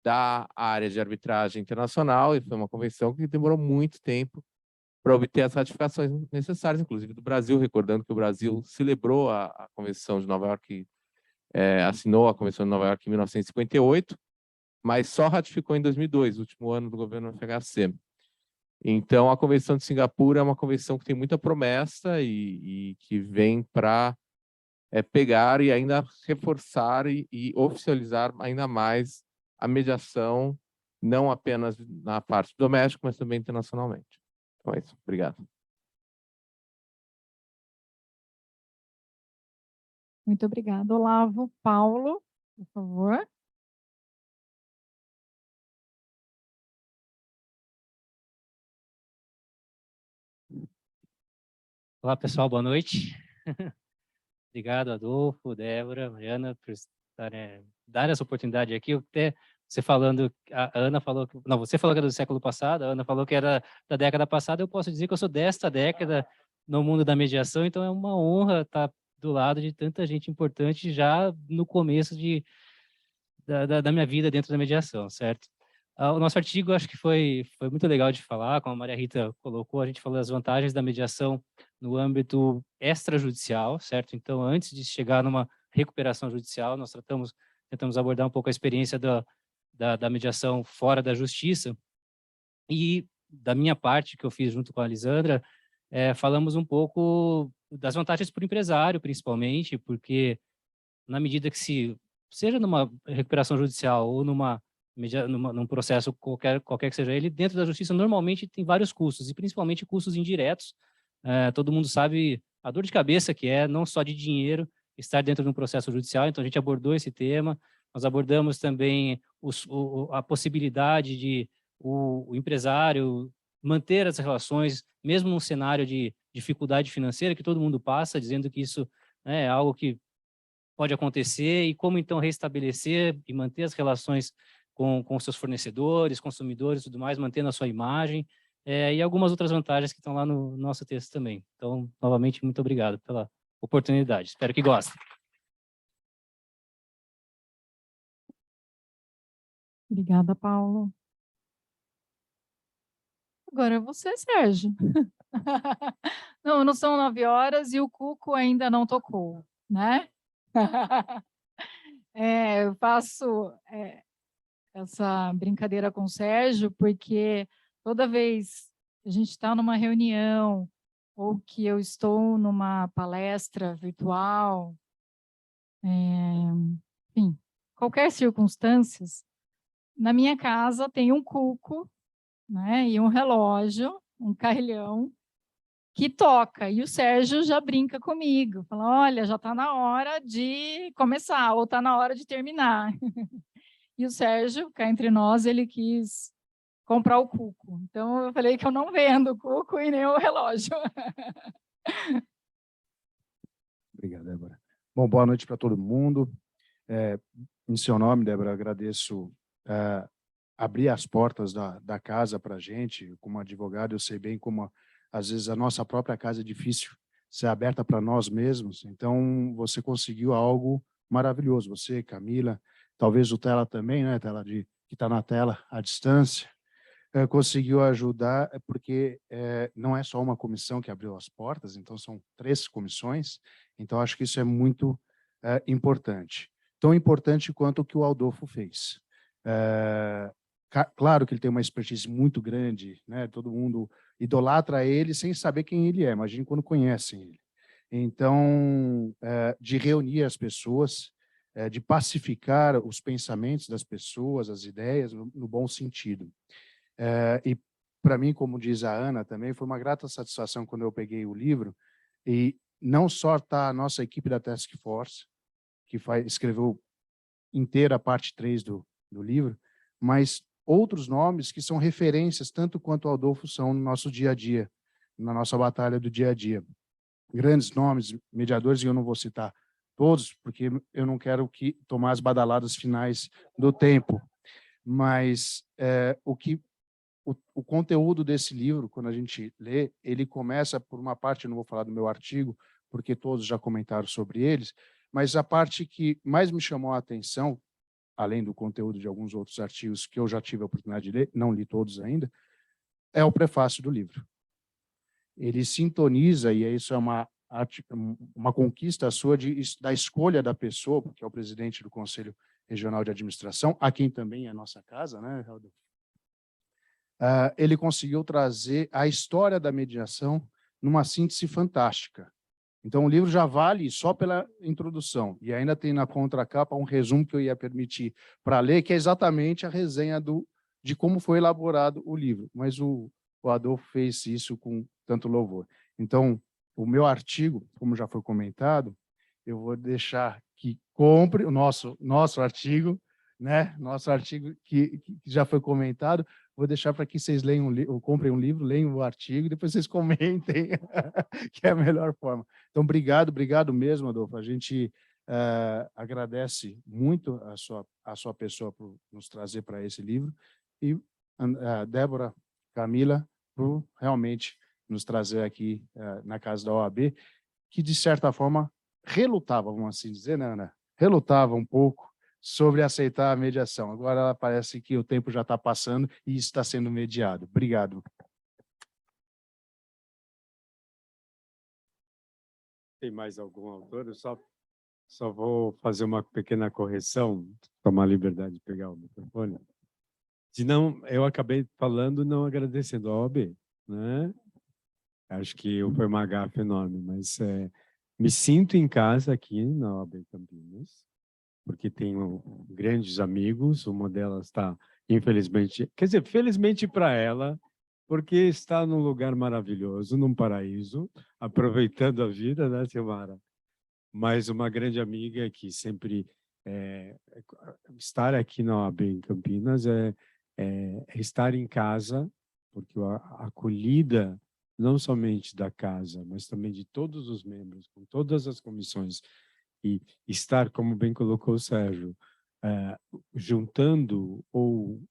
da área de arbitragem internacional, e foi uma convenção que demorou muito tempo para obter as ratificações necessárias, inclusive do Brasil, recordando que o Brasil celebrou a Convenção de Nova York, assinou a Convenção de Nova York em 1958, mas só ratificou em 2002, último ano do governo FHC. Então, a Convenção de Singapura é uma convenção que tem muita promessa e que vem para pegar e ainda reforçar e oficializar ainda mais a mediação, não apenas na parte doméstica, mas também internacionalmente. Então é isso. Obrigado. Muito obrigada, Olavo. Paulo, por favor. Olá, pessoal, boa noite. Obrigado, Adolfo, Débora, Mariana, por dar essa oportunidade aqui. Até você falando, a Ana falou, não, você falou que era do século passado, a Ana falou que era da década passada, eu posso dizer que eu sou desta década no mundo da mediação, então é uma honra estar do lado de tanta gente importante já no começo da minha vida dentro da mediação, certo? O nosso artigo, acho que foi muito legal de falar, como a Maria Rita colocou, a gente falou das vantagens da mediação no âmbito extrajudicial, certo? Então, antes de chegar numa recuperação judicial, nós tentamos abordar um pouco a experiência da mediação fora da justiça. E, da minha parte, que eu fiz junto com a Lisandra, falamos um pouco das vantagens para o empresário, principalmente, porque na medida que seja numa recuperação judicial ou num processo qualquer que seja ele, dentro da justiça normalmente tem vários custos, e principalmente custos indiretos, todo mundo sabe a dor de cabeça que é, não só de dinheiro, estar dentro de um processo judicial. Então, a gente abordou esse tema. Nós abordamos também a possibilidade de o empresário manter as relações, mesmo num cenário de dificuldade financeira que todo mundo passa, dizendo que isso, né, é algo que pode acontecer, e como então restabelecer e manter as relações com seus fornecedores, consumidores e tudo mais, mantendo a sua imagem, e algumas outras vantagens que estão lá no nosso texto também. Então, novamente, muito obrigado pela oportunidade. Espero que gostem. Obrigada, Paulo. Agora é você, Sérgio. Não, não são 9 horas e o Cuco ainda não tocou, né? Eu faço essa brincadeira com o Sérgio porque toda vez que a gente está numa reunião ou que eu estou numa palestra virtual, enfim, qualquer circunstância, na minha casa tem um cuco, né, e um relógio, um carrilhão, que toca, e o Sérgio já brinca comigo, fala, olha, já está na hora de começar, ou está na hora de terminar. E o Sérgio, cá entre nós, ele quis comprar o cuco. Então, eu falei que eu não vendo o cuco e nem o relógio. Obrigado, Débora. Bom, boa noite para todo mundo. Em seu nome, Débora, agradeço abrir as portas da casa para a gente. Como advogado, eu sei bem como, às vezes, a nossa própria casa é difícil ser aberta para nós mesmos. Então, você conseguiu algo maravilhoso. Você, Camila, talvez o Tela também, né? Tela que está na tela à distância, conseguiu ajudar, porque não é só uma comissão que abriu as portas, então são 3 comissões. Então, acho que isso é muito importante. Tão importante quanto o que o Adolfo fez. Claro que ele tem uma expertise muito grande, né? Todo mundo idolatra ele sem saber quem ele é, imagine quando conhecem ele. Então, de reunir as pessoas, de pacificar os pensamentos das pessoas, as ideias, no bom sentido. E, para mim, como diz a Ana também, foi uma grata satisfação quando eu peguei o livro, e não só está a nossa equipe da Task Force, que escreveu inteira a parte 3 do livro, mas outros nomes que são referências, tanto quanto o Adolfo são no nosso dia a dia, na nossa batalha do dia a dia. Grandes nomes, mediadores, e eu não vou citar todos, porque eu não quero tomar as badaladas finais do tempo, mas o conteúdo desse livro, quando a gente lê, ele começa por uma parte, eu não vou falar do meu artigo, porque todos já comentaram sobre eles, mas a parte que mais me chamou a atenção, além do conteúdo de alguns outros artigos que eu já tive a oportunidade de ler, não li todos ainda, é o prefácio do livro. Ele sintoniza, e isso é uma conquista sua da escolha da pessoa, porque é o presidente do Conselho Regional de Administração, a quem também é a nossa casa, né, Helder? Ele conseguiu trazer a história da mediação numa síntese fantástica. Então, o livro já vale só pela introdução, e ainda tem na contracapa um resumo que eu ia permitir para ler, que é exatamente a resenha de como foi elaborado o livro, mas o Adolfo fez isso com tanto louvor. Então, o meu artigo, como já foi comentado, eu vou deixar que compre o nosso artigo, né? Nosso artigo que já foi comentado, vou deixar para que vocês leiam ou comprem um livro, leiam o artigo e depois vocês comentem, que é a melhor forma. Então, obrigado mesmo, Adolfo. A gente agradece muito a sua pessoa por nos trazer para esse livro, e Débora, Camila, por realmente nos trazer aqui na casa da OAB, que, de certa forma, relutava, vamos assim dizer, né, Ana? Relutava um pouco sobre aceitar a mediação. Agora ela parece que o tempo já está passando e isso está sendo mediado. Obrigado. Tem mais algum autor? Eu só vou fazer uma pequena correção, tomar a liberdade de pegar o microfone. Senão, eu acabei falando não agradecendo a OAB, né? Acho que foi uma gafe enorme, mas me sinto em casa aqui na OAB Campinas, porque tenho grandes amigos, uma delas está, infelizmente, quer dizer, felizmente para ela, porque está num lugar maravilhoso, num paraíso, aproveitando a vida, né, Silmara? Mas uma grande amiga que sempre estar aqui na OAB em Campinas é estar em casa, porque a acolhida não somente da casa, mas também de todos os membros, com todas as comissões, e estar, como bem colocou o Sérgio, juntando ou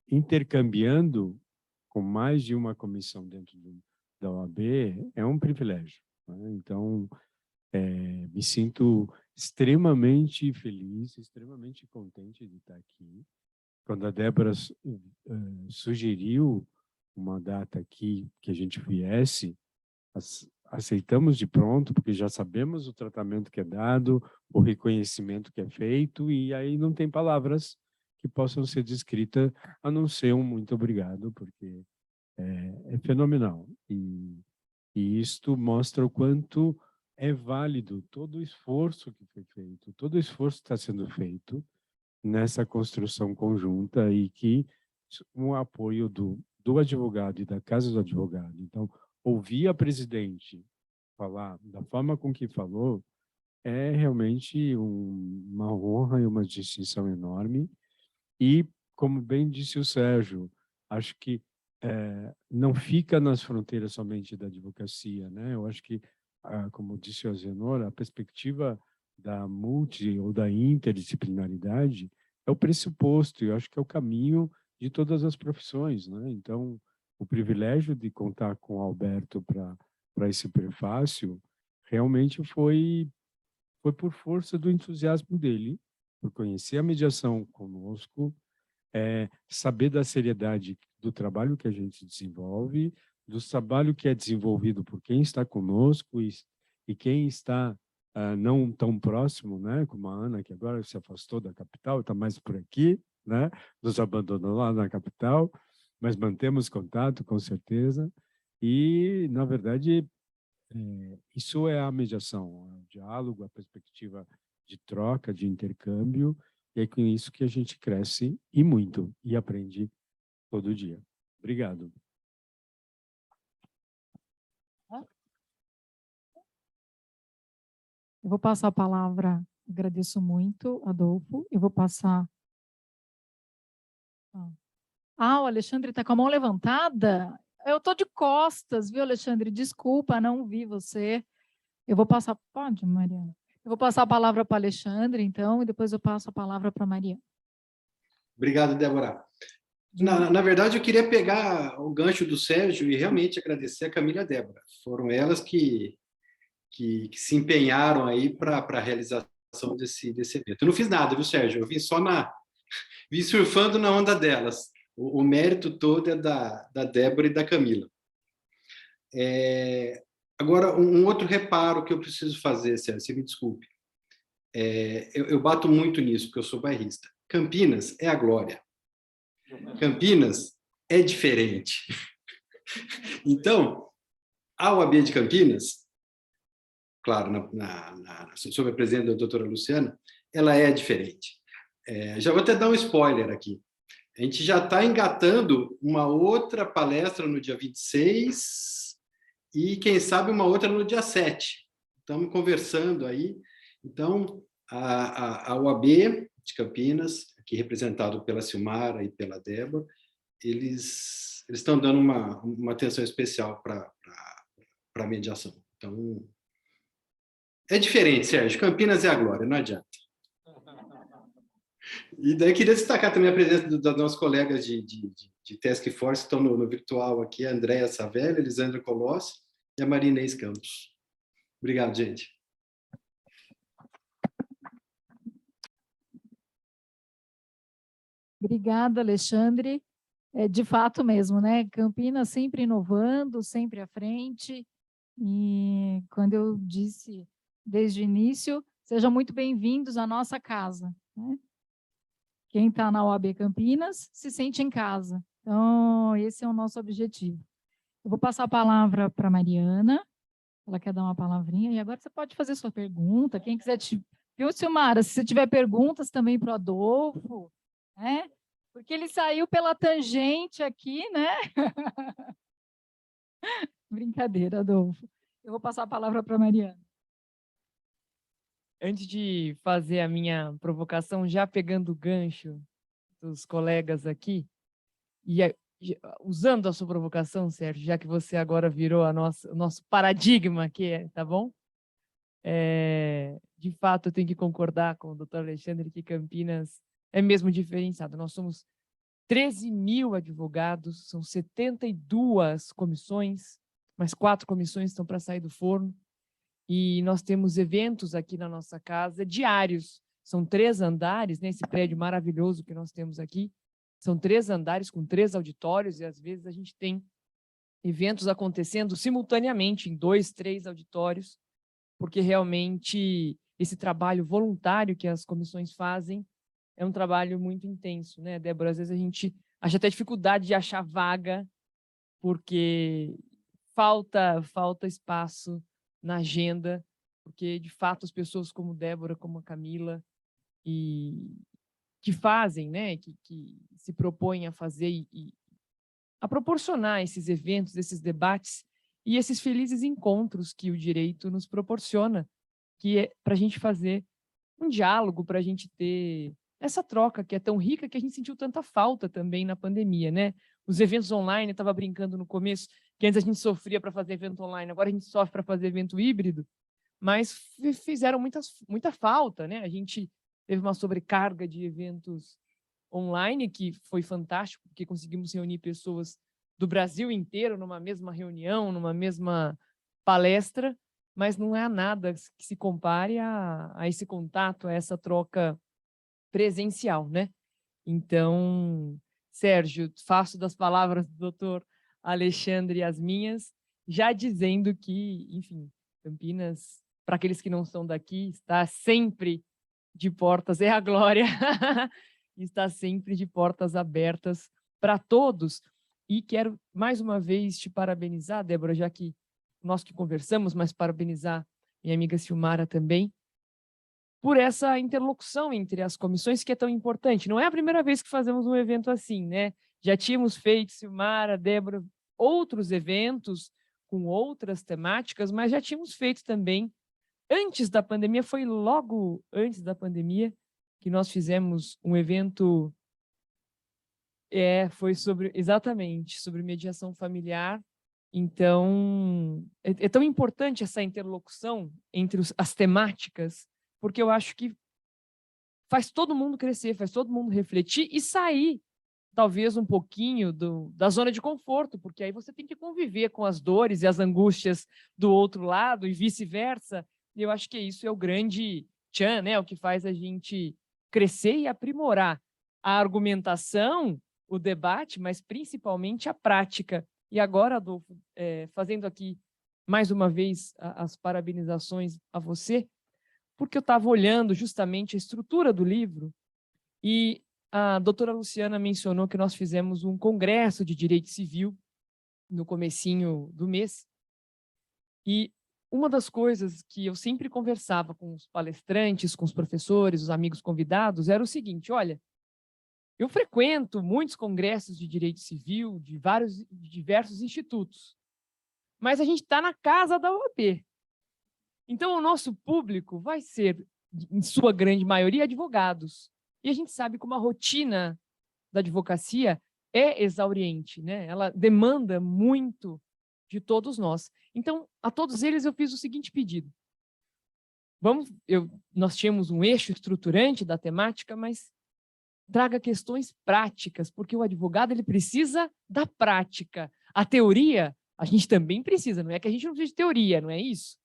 intercambiando com mais de uma comissão dentro da OAB é um privilégio, né? Então, me sinto extremamente feliz, extremamente contente de estar aqui. Quando a Débora sugeriu uma data aqui que a gente viesse, aceitamos de pronto, porque já sabemos o tratamento que é dado, o reconhecimento que é feito, e aí não tem palavras que possam ser descritas, a não ser um muito obrigado, porque é fenomenal. E isto mostra o quanto é válido todo o esforço que foi feito, todo o esforço que está sendo feito nessa construção conjunta e que o apoio do advogado e da Casa do Advogado. Então, ouvir a presidente falar da forma com que falou é realmente uma honra e uma distinção enorme. E, como bem disse o Sérgio, acho que não fica nas fronteiras somente da advocacia, né? Eu acho que, como disse o Azenor, a perspectiva da multi ou da interdisciplinaridade é o pressuposto, e eu acho que é o caminho de todas as profissões, né? Então, o privilégio de contar com o Alberto para esse prefácio realmente foi por força do entusiasmo dele, por conhecer a mediação conosco, saber da seriedade do trabalho que a gente desenvolve, do trabalho que é desenvolvido por quem está conosco e quem está não tão próximo, né, como a Ana, que agora se afastou da capital, está mais por aqui, né, nos abandonou lá na capital, mas mantemos contato, com certeza, e, na verdade, isso é a mediação, o diálogo, a perspectiva de troca, de intercâmbio, e é com isso que a gente cresce e muito, e aprende todo dia. Obrigado. Eu vou passar a palavra, agradeço muito, Adolfo, eu vou passar... o Alexandre está com a mão levantada? Eu estou de costas, viu, Alexandre? Desculpa, não vi você. Eu vou passar... Pode, Mariana? Eu vou passar a palavra para o Alexandre, então, e depois eu passo a palavra para a Maria. Obrigado, Débora. Na verdade, eu queria pegar o gancho do Sérgio e realmente agradecer a Camila e a Débora. Foram elas que se empenharam aí para a realização desse evento. Eu não fiz nada, viu, Sérgio? Eu vim vim surfando na onda delas. O mérito todo é da Débora e da Camila. Agora, um outro reparo que eu preciso fazer, Sérgio, você me desculpe. Eu bato muito nisso, porque eu sou bairrista. Campinas é a glória. Campinas é diferente. Então, a OAB de Campinas, claro, sob a presidência da doutora Luciana, ela é diferente. Já vou até dar um spoiler aqui. A gente já está engatando uma outra palestra no dia 26 e, quem sabe, uma outra no dia 7. Estamos conversando aí. Então, a OAB de Campinas, aqui representado pela Silmara e pela Débora, eles estão dando uma atenção especial para a mediação. Então, é diferente, Sérgio. Campinas é a glória, não adianta. E daí queria destacar também a presença das nossas colegas de Task Force, que estão no virtual aqui, a Andréa Savelli, a Elisandra Colossi e a Marinês Campos. Obrigado, gente. Obrigada, Alexandre. De fato mesmo, né? Campinas sempre inovando, sempre à frente. E quando eu disse desde o início, sejam muito bem-vindos à nossa casa, né? Quem está na OAB Campinas se sente em casa. Então, esse é o nosso objetivo. Eu vou passar a palavra para a Mariana. Ela quer dar uma palavrinha. E agora você pode fazer sua pergunta. Quem quiser te... Viu, Silmara? Se você tiver perguntas também para o Adolfo, né? Porque ele saiu pela tangente aqui, né? Brincadeira, Adolfo. Eu vou passar a palavra para a Mariana. Antes de fazer a minha provocação, já pegando o gancho dos colegas aqui, usando a sua provocação, Sérgio, já que você agora virou o nosso paradigma aqui, tá bom? De fato, eu tenho que concordar com o doutor Alexandre que Campinas é mesmo diferenciado. Nós somos 13 mil advogados, são 72 comissões, mais 4 comissões estão para sair do forno, e nós temos eventos aqui na nossa casa diários. São 3 andares, né, esse prédio maravilhoso que nós temos aqui. São 3 andares com 3 auditórios, e às vezes a gente tem eventos acontecendo simultaneamente em 2, 3 auditórios, porque realmente esse trabalho voluntário que as comissões fazem é um trabalho muito intenso, né, Débora? Às vezes a gente acha até dificuldade de achar vaga, porque falta espaço na agenda, porque, de fato, as pessoas como Débora, como a Camila, que fazem, né, que se propõem a fazer e a proporcionar esses eventos, esses debates e esses felizes encontros que o direito nos proporciona, que é para a gente fazer um diálogo, para a gente ter essa troca que é tão rica, que a gente sentiu tanta falta também na pandemia, né? Os eventos online, eu estava brincando no começo, que antes a gente sofria para fazer evento online, agora a gente sofre para fazer evento híbrido, mas fizeram muita falta, né? A gente teve uma sobrecarga de eventos online, que foi fantástico, porque conseguimos reunir pessoas do Brasil inteiro numa mesma reunião, numa mesma palestra, mas não há nada que se compare a esse contato, a essa troca presencial, né? Então, Sérgio, faço das palavras do doutor Alexandre as minhas, já dizendo que, enfim, Campinas, para aqueles que não são daqui, está sempre de portas, é a glória, está sempre de portas abertas para todos. E quero, mais uma vez, te parabenizar, Débora, já que nós que conversamos, mas parabenizar minha amiga Silmara também, por essa interlocução entre as comissões, que é tão importante. Não é a primeira vez que fazemos um evento assim, né? Já tínhamos feito, Silmara, Débora, outros eventos com outras temáticas, mas já tínhamos feito também, antes da pandemia, foi logo antes da pandemia, que nós fizemos um evento, foi exatamente, sobre mediação familiar. Então, é tão importante essa interlocução entre as temáticas, porque eu acho que faz todo mundo crescer, faz todo mundo refletir e sair, talvez, um pouquinho da zona de conforto, porque aí você tem que conviver com as dores e as angústias do outro lado e vice-versa. E eu acho que isso é o grande tchan, né? O que faz a gente crescer e aprimorar a argumentação, o debate, mas principalmente a prática. E agora, Adolfo, fazendo aqui mais uma vez as parabenizações a você, porque eu estava olhando justamente a estrutura do livro e a doutora Luciana mencionou que nós fizemos um congresso de direito civil no comecinho do mês, e uma das coisas que eu sempre conversava com os palestrantes, com os professores, os amigos convidados, era o seguinte: olha, eu frequento muitos congressos de direito civil de diversos institutos, mas a gente está na casa da OAB. Então, o nosso público vai ser, em sua grande maioria, advogados. E a gente sabe como a rotina da advocacia é exauriente, né? Ela demanda muito de todos nós. Então, a todos eles eu fiz o seguinte pedido. Nós tínhamos um eixo estruturante da temática, mas traga questões práticas, porque o advogado ele precisa da prática. A teoria, a gente também precisa, não é que a gente não precisa de teoria, não é isso?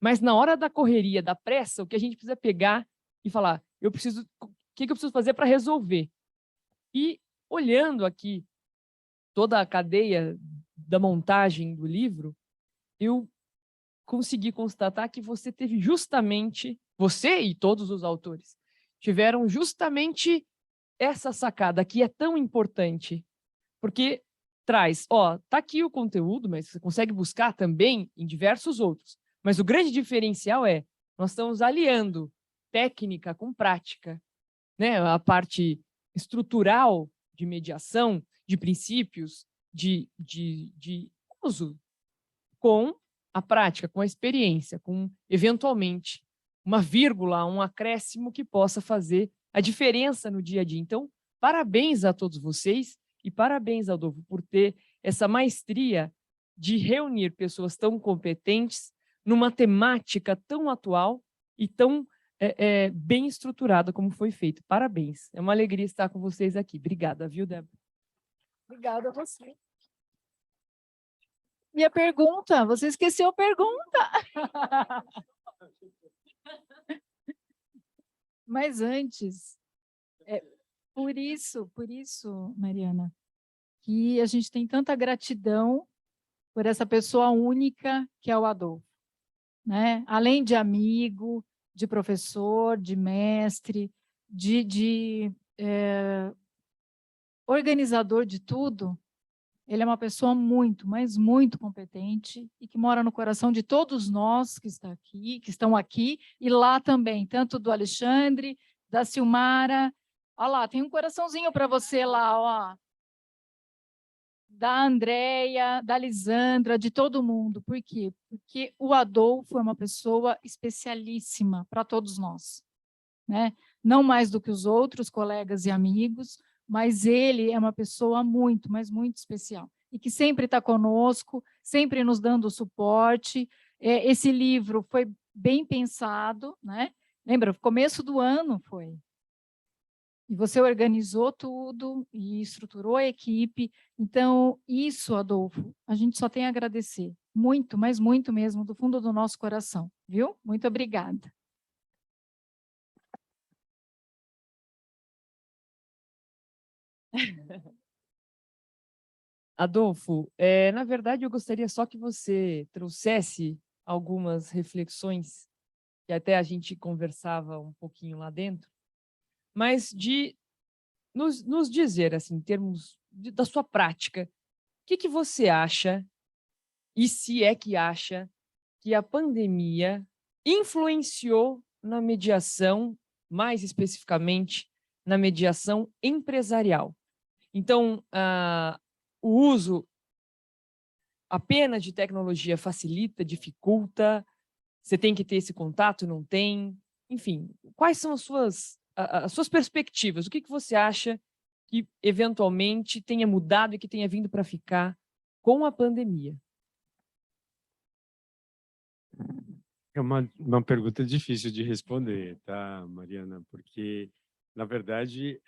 Mas na hora da correria, da pressa, o que a gente precisa pegar e falar, o que eu preciso fazer para resolver? E olhando aqui toda a cadeia da montagem do livro, eu consegui constatar que você e todos os autores, tiveram justamente essa sacada que é tão importante, porque traz, tá aqui o conteúdo, mas você consegue buscar também em diversos outros. Mas o grande diferencial nós estamos aliando técnica com prática, né? A parte estrutural de mediação, de princípios, de uso com a prática, com a experiência, com, eventualmente, uma vírgula, um acréscimo que possa fazer a diferença no dia a dia. Então, parabéns a todos vocês e parabéns, Adolfo, por ter essa maestria de reunir pessoas tão competentes numa temática tão atual e tão bem estruturada como foi feito. Parabéns. É uma alegria estar com vocês aqui. Obrigada, viu, Débora? Obrigada a você. E a pergunta? Você esqueceu a pergunta. Mas antes, por isso, Mariana, que a gente tem tanta gratidão por essa pessoa única que é o Adolfo, né? Além de amigo, de professor, de mestre, de organizador de tudo, ele é uma pessoa muito, mas muito competente e que mora no coração de todos nós que estão aqui e lá também, tanto do Alexandre, da Silmara. Olha lá, tem um coraçãozinho para você lá, ó. Da Andréia, da Lisandra, de todo mundo. Por quê? Porque o Adolfo é uma pessoa especialíssima para todos nós, né? Não mais do que os outros colegas e amigos, mas ele é uma pessoa muito, mas muito especial. E que sempre está conosco, sempre nos dando suporte. Esse livro foi bem pensado, né? Lembra, no começo do ano foi. E você organizou tudo e estruturou a equipe. Então, isso, Adolfo, a gente só tem a agradecer. Muito, mas muito mesmo, do fundo do nosso coração. Viu? Muito obrigada. Adolfo, na verdade, eu gostaria só que você trouxesse algumas reflexões, que até a gente conversava um pouquinho lá dentro, mas de nos dizer, assim, em termos da sua prática, o que você acha, e se é que acha, que a pandemia influenciou na mediação, mais especificamente, na mediação empresarial? Então, o uso apenas de tecnologia facilita, dificulta? Você tem que ter esse contato, não tem? Enfim, quais são as suas perspectivas? O que você acha que, eventualmente, tenha mudado e que tenha vindo para ficar com a pandemia? É uma pergunta difícil de responder, tá, Mariana? Porque, na verdade,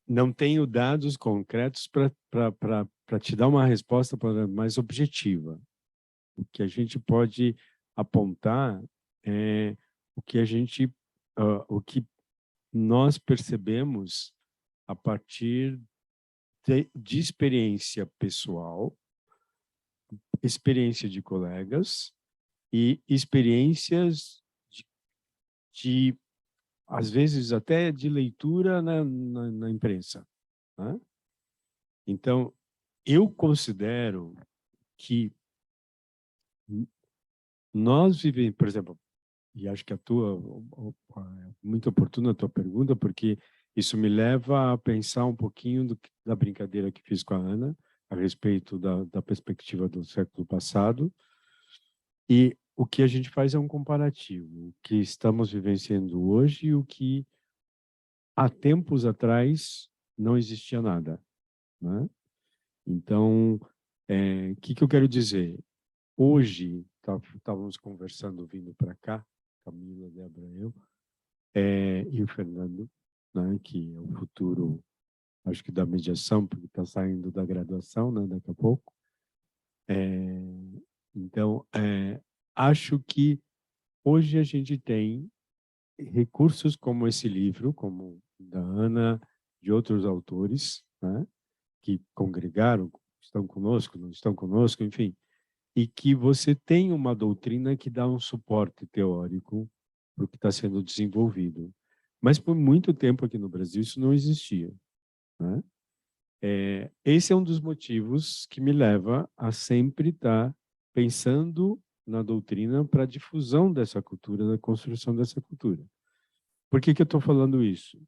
não tenho dados concretos para te dar uma resposta mais objetiva. O que a gente pode apontar é o que nós percebemos a partir de experiência pessoal, experiência de colegas e experiências às vezes até de leitura na imprensa, né? Então, eu considero que nós vivemos, por exemplo, e acho que muito oportuna a tua pergunta, porque isso me leva a pensar um pouquinho da brincadeira que fiz com a Ana, a respeito da perspectiva do século passado, e o que a gente faz é um comparativo, o que estamos vivenciando hoje e o que há tempos atrás não existia nada, né? Então, o que eu quero dizer? Hoje, estávamos conversando, vindo para cá, Camila, Débora, eu, e o Fernando, né, que é o futuro, acho que da mediação, porque está saindo da graduação, né, daqui a pouco. Então, acho que hoje a gente tem recursos como esse livro, como da Ana, de outros autores, né, que congregaram, estão conosco, não estão conosco, enfim, e que você tem uma doutrina que dá um suporte teórico para o que está sendo desenvolvido. Mas por muito tempo aqui no Brasil isso não existia, né? Esse é um dos motivos que me leva a sempre estar pensando na doutrina para a difusão dessa cultura, da construção dessa cultura. Por que eu estou falando isso?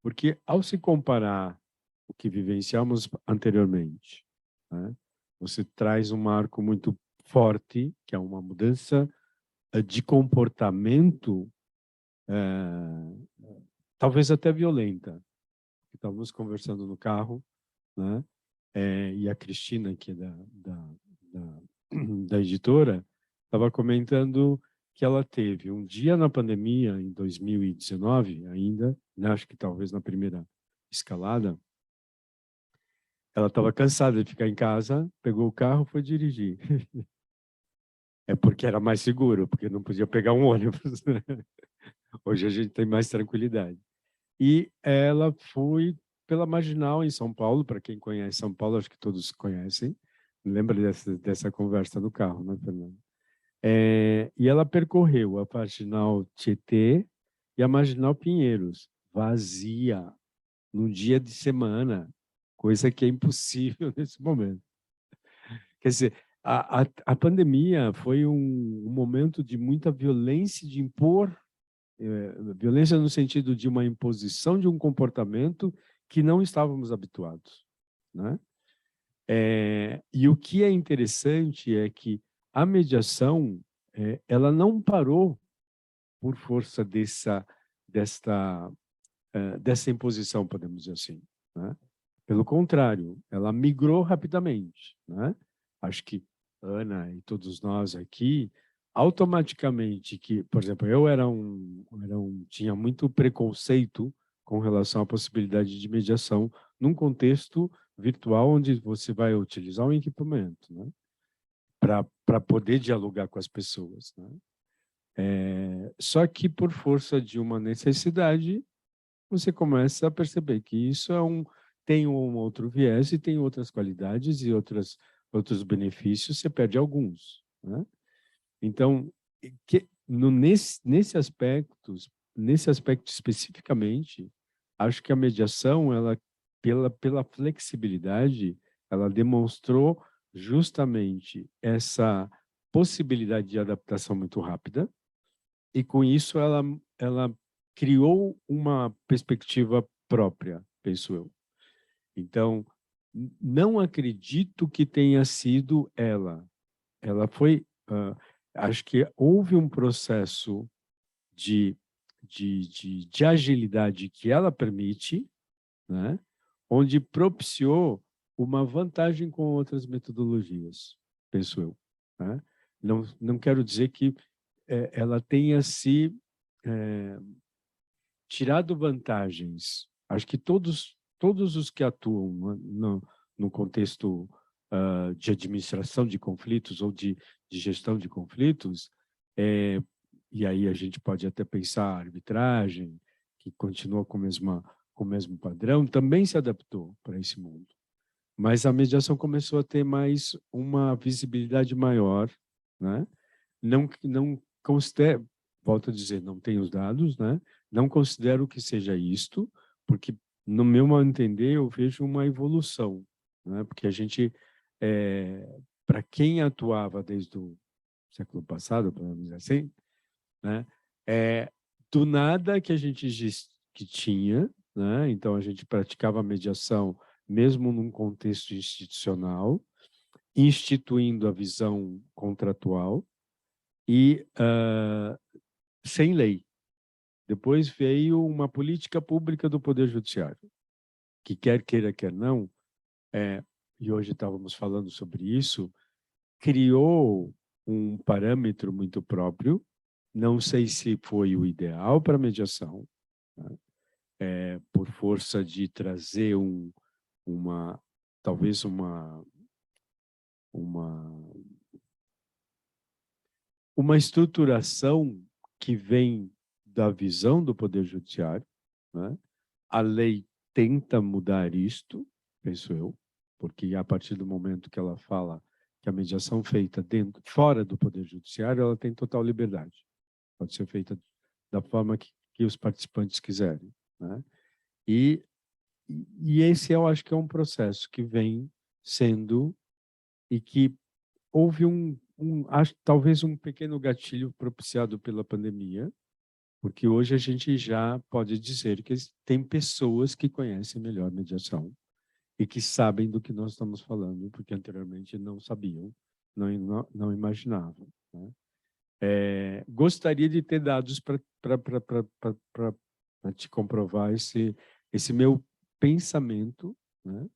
Porque ao se comparar o que vivenciamos anteriormente, né, você traz um marco muito forte, que é uma mudança de comportamento, talvez até violenta. Estávamos conversando no carro, né, e a Cristina, que é da editora, estava comentando que ela teve um dia na pandemia, em 2019 ainda, né, acho que talvez na primeira escalada, ela estava cansada de ficar em casa, pegou o carro e foi dirigir. É porque era mais seguro, porque não podia pegar um ônibus, né? Hoje a gente tem mais tranquilidade. E ela foi pela Marginal, em São Paulo. Para quem conhece São Paulo, acho que todos conhecem. Lembra dessa conversa no carro, né, Fernando? E ela percorreu a Marginal Tietê e a Marginal Pinheiros, vazia, num dia de semana, coisa que é impossível nesse momento. Quer dizer, a pandemia foi um momento de muita violência, de impor, violência no sentido de uma imposição de um comportamento que não estávamos habituados, né? E o que é interessante é que a mediação, ela não parou por força dessa imposição, podemos dizer assim, né? Pelo contrário, ela migrou rapidamente, né? Acho que Ana e todos nós aqui, automaticamente que, por exemplo, eu tinha muito preconceito com relação à possibilidade de mediação num contexto virtual onde você vai utilizar um equipamento, né, para poder dialogar com as pessoas, né? Só que por força de uma necessidade, você começa a perceber que isso tem um outro viés e tem outras qualidades e outros benefícios, você perde alguns, né? Então, nesse aspecto especificamente, acho que a mediação, ela, pela flexibilidade, ela demonstrou justamente essa possibilidade de adaptação muito rápida, e com isso ela criou uma perspectiva própria, penso eu. Então, não acredito que tenha sido ela. Ela foi... acho que houve um processo de agilidade que ela permite, né, onde propiciou uma vantagem com outras metodologias, penso eu, né? Não quero dizer que ela tenha se tirado vantagens. Acho que todos os que atuam no contexto de administração de conflitos ou de gestão de conflitos, e aí a gente pode até pensar a arbitragem, que continua com o mesmo padrão, também se adaptou para esse mundo. Mas a mediação começou a ter mais uma visibilidade maior, né? Não considero, volto a dizer, não tenho os dados, né? Não considero que seja isto, porque, no meu entender, eu vejo uma evolução, né? Porque a gente, para quem atuava desde o século passado, podemos dizer assim, né? Do nada que a gente que tinha, né? Então a gente praticava a mediação mesmo num contexto institucional, instituindo a visão contratual e sem lei. Depois veio uma política pública do Poder Judiciário, que quer queira, quer não, e hoje estávamos falando sobre isso, criou um parâmetro muito próprio, não sei se foi o ideal para a mediação, né? Por força de trazer talvez uma estruturação que vem da visão do Poder Judiciário, né? A lei tenta mudar isto, penso eu, porque a partir do momento que ela fala que a mediação feita fora do Poder Judiciário, ela tem total liberdade. Pode ser feita da forma que os participantes quiserem, né? E esse eu acho que é um processo que vem sendo e que houve talvez um pequeno gatilho propiciado pela pandemia, porque hoje a gente já pode dizer que tem pessoas que conhecem melhor mediação e que sabem do que nós estamos falando, porque anteriormente não sabiam, não imaginavam, né? Gostaria de ter dados para te comprovar esse meu pensamento, né?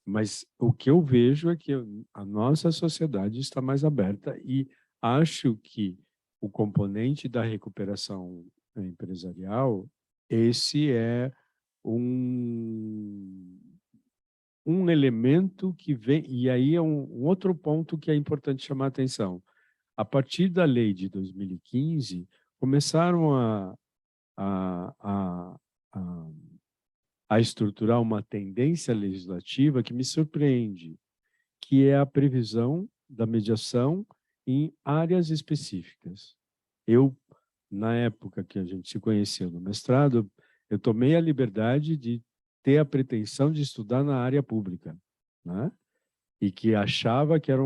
Mas o que eu vejo é que a nossa sociedade está mais aberta e acho que o componente da recuperação empresarial, esse é um elemento que vem, e aí é um outro ponto que é importante chamar a atenção. A partir da lei de 2015, começaram a estruturar uma tendência legislativa que me surpreende, que é a previsão da mediação em áreas específicas. Eu, na época que a gente se conheceu no mestrado, eu tomei a liberdade de ter a pretensão de estudar na área pública, né? E que achava que era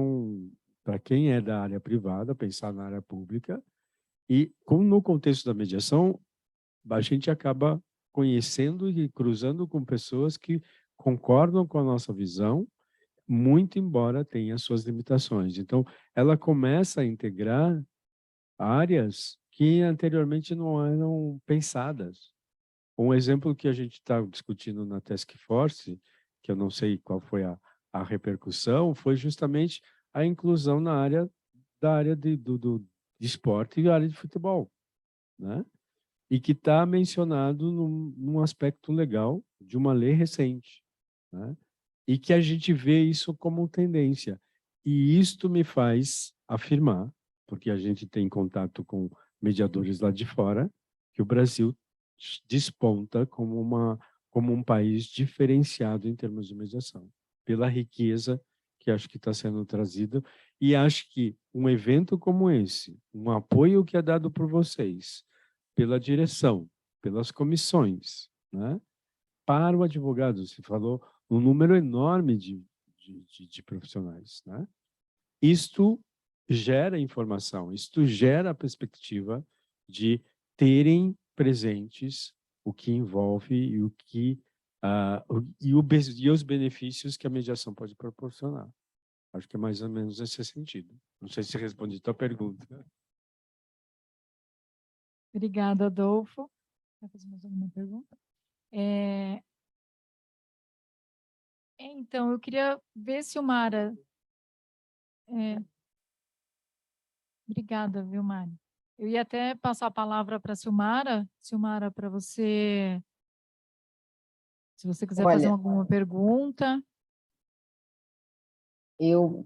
para quem é da área privada, pensar na área pública, e como no contexto da mediação, a gente acaba conhecendo e cruzando com pessoas que concordam com a nossa visão, muito embora tenha suas limitações. Então, ela começa a integrar áreas que anteriormente não eram pensadas. Um exemplo que a gente está discutindo na Task Force, que eu não sei qual foi a repercussão, foi justamente a inclusão na área do esporte e a área de futebol, né? E que está mencionado num aspecto legal de uma lei recente, né? E que a gente vê isso como tendência. E isto me faz afirmar, porque a gente tem contato com mediadores lá de fora, que o Brasil desponta como um país diferenciado em termos de mediação, pela riqueza que acho que está sendo trazida, e acho que um evento como esse, um apoio que é dado por vocês, pela direção, pelas comissões, né? Para o advogado, você falou um número enorme de profissionais, né? Isto gera informação, isto gera a perspectiva de terem presentes o que envolve e o que e os benefícios que a mediação pode proporcionar. Acho que é mais ou menos esse sentido. Não sei se respondi a tua pergunta. Obrigada, Adolfo. Quer fazer mais alguma pergunta? Então, eu queria ver, Silmara. Obrigada, viu, Mari? Eu ia até passar a palavra para a Silmara. Silmara, para você, se você quiser fazer Olha, alguma pergunta.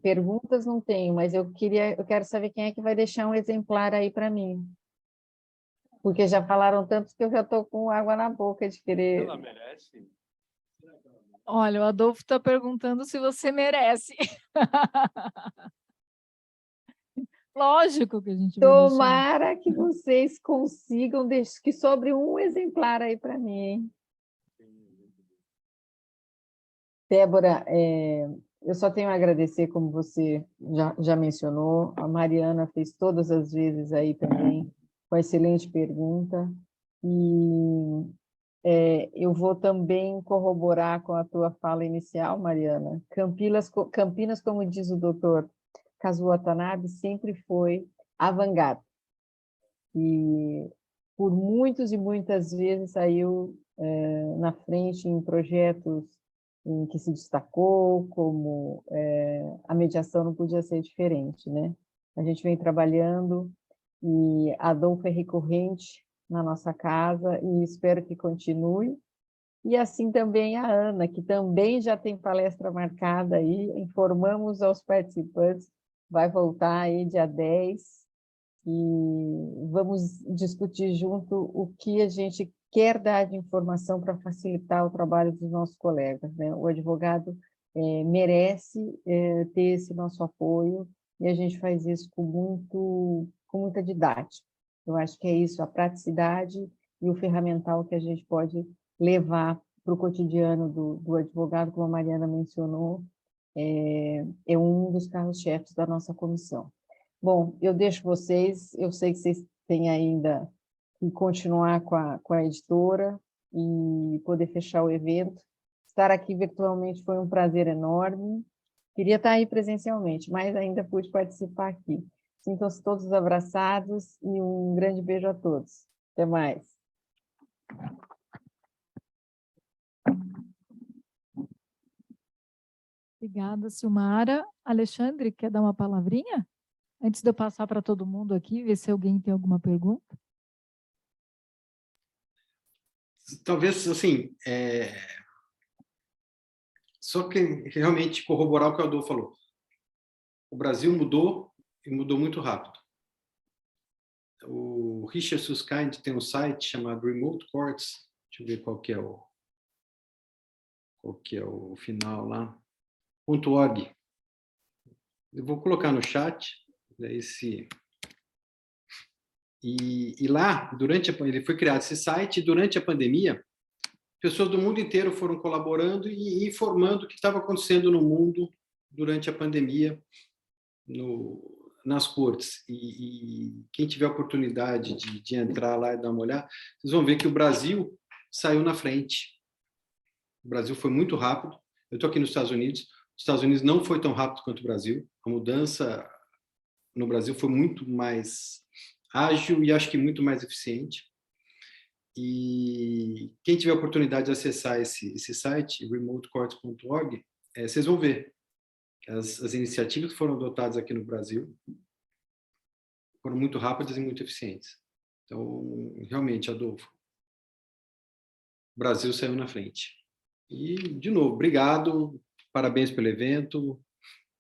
Perguntas não tenho, mas eu quero saber quem é que vai deixar um exemplar aí para mim. Porque já falaram tantos que eu já estou com água na boca de querer. Ela merece? Olha, o Adolfo está perguntando se você merece. Lógico que a gente vai deixar. Tomara que vocês consigam, que sobre um exemplar aí para mim, hein? Débora, eu só tenho a agradecer, como você já mencionou, a Mariana fez todas as vezes aí também, com excelente pergunta, e eu vou também corroborar com a tua fala inicial, Mariana. Campinas, como diz o doutor Kazuo Watanabe, sempre foi a vanguarda, e por muitas e muitas vezes saiu na frente em projetos em que se destacou, como a mediação não podia ser diferente, né? A gente vem trabalhando e a Adolfo é recorrente na nossa casa e espero que continue. E assim também a Ana, que também já tem palestra marcada aí, informamos aos participantes, vai voltar aí dia 10 e vamos discutir junto o que a gente quer dar de informação para facilitar o trabalho dos nossos colegas, né? O advogado merece ter esse nosso apoio e a gente faz isso com muita didática. Eu acho que é isso, a praticidade e o ferramental que a gente pode levar para o cotidiano do advogado, como a Mariana mencionou, é um dos carros-chefes da nossa comissão. Bom, eu deixo vocês, eu sei que vocês têm ainda e continuar com a editora e poder fechar o evento. Estar aqui virtualmente foi um prazer enorme. Queria estar aí presencialmente, mas ainda pude participar aqui. Sintam-se todos abraçados e um grande beijo a todos. Até mais. Obrigada, Silmara. Alexandre, quer dar uma palavrinha? Antes de eu passar para todo mundo aqui, ver se alguém tem alguma pergunta. Talvez, assim, só que realmente corroborar o que o Adolfo falou. O Brasil mudou, e mudou muito rápido. O Richard Susskind tem um site chamado Remote Courts, deixa eu ver qual que é o final lá, .org. Eu vou colocar no chat, e lá, ele foi criado esse site, e durante a pandemia, pessoas do mundo inteiro foram colaborando e informando o que estava acontecendo no mundo durante a pandemia, nas cortes. E quem tiver a oportunidade de entrar lá e dar uma olhada, vocês vão ver que o Brasil saiu na frente. O Brasil foi muito rápido. Eu estou aqui nos Estados Unidos. Os Estados Unidos não foi tão rápido quanto o Brasil. A mudança no Brasil foi muito mais ágil e acho que muito mais eficiente. E quem tiver a oportunidade de acessar esse site, remotecourts.org, vocês vão ver que as iniciativas que foram adotadas aqui no Brasil foram muito rápidas e muito eficientes. Então, realmente, Adolfo, o Brasil saiu na frente. E, de novo, obrigado, parabéns pelo evento,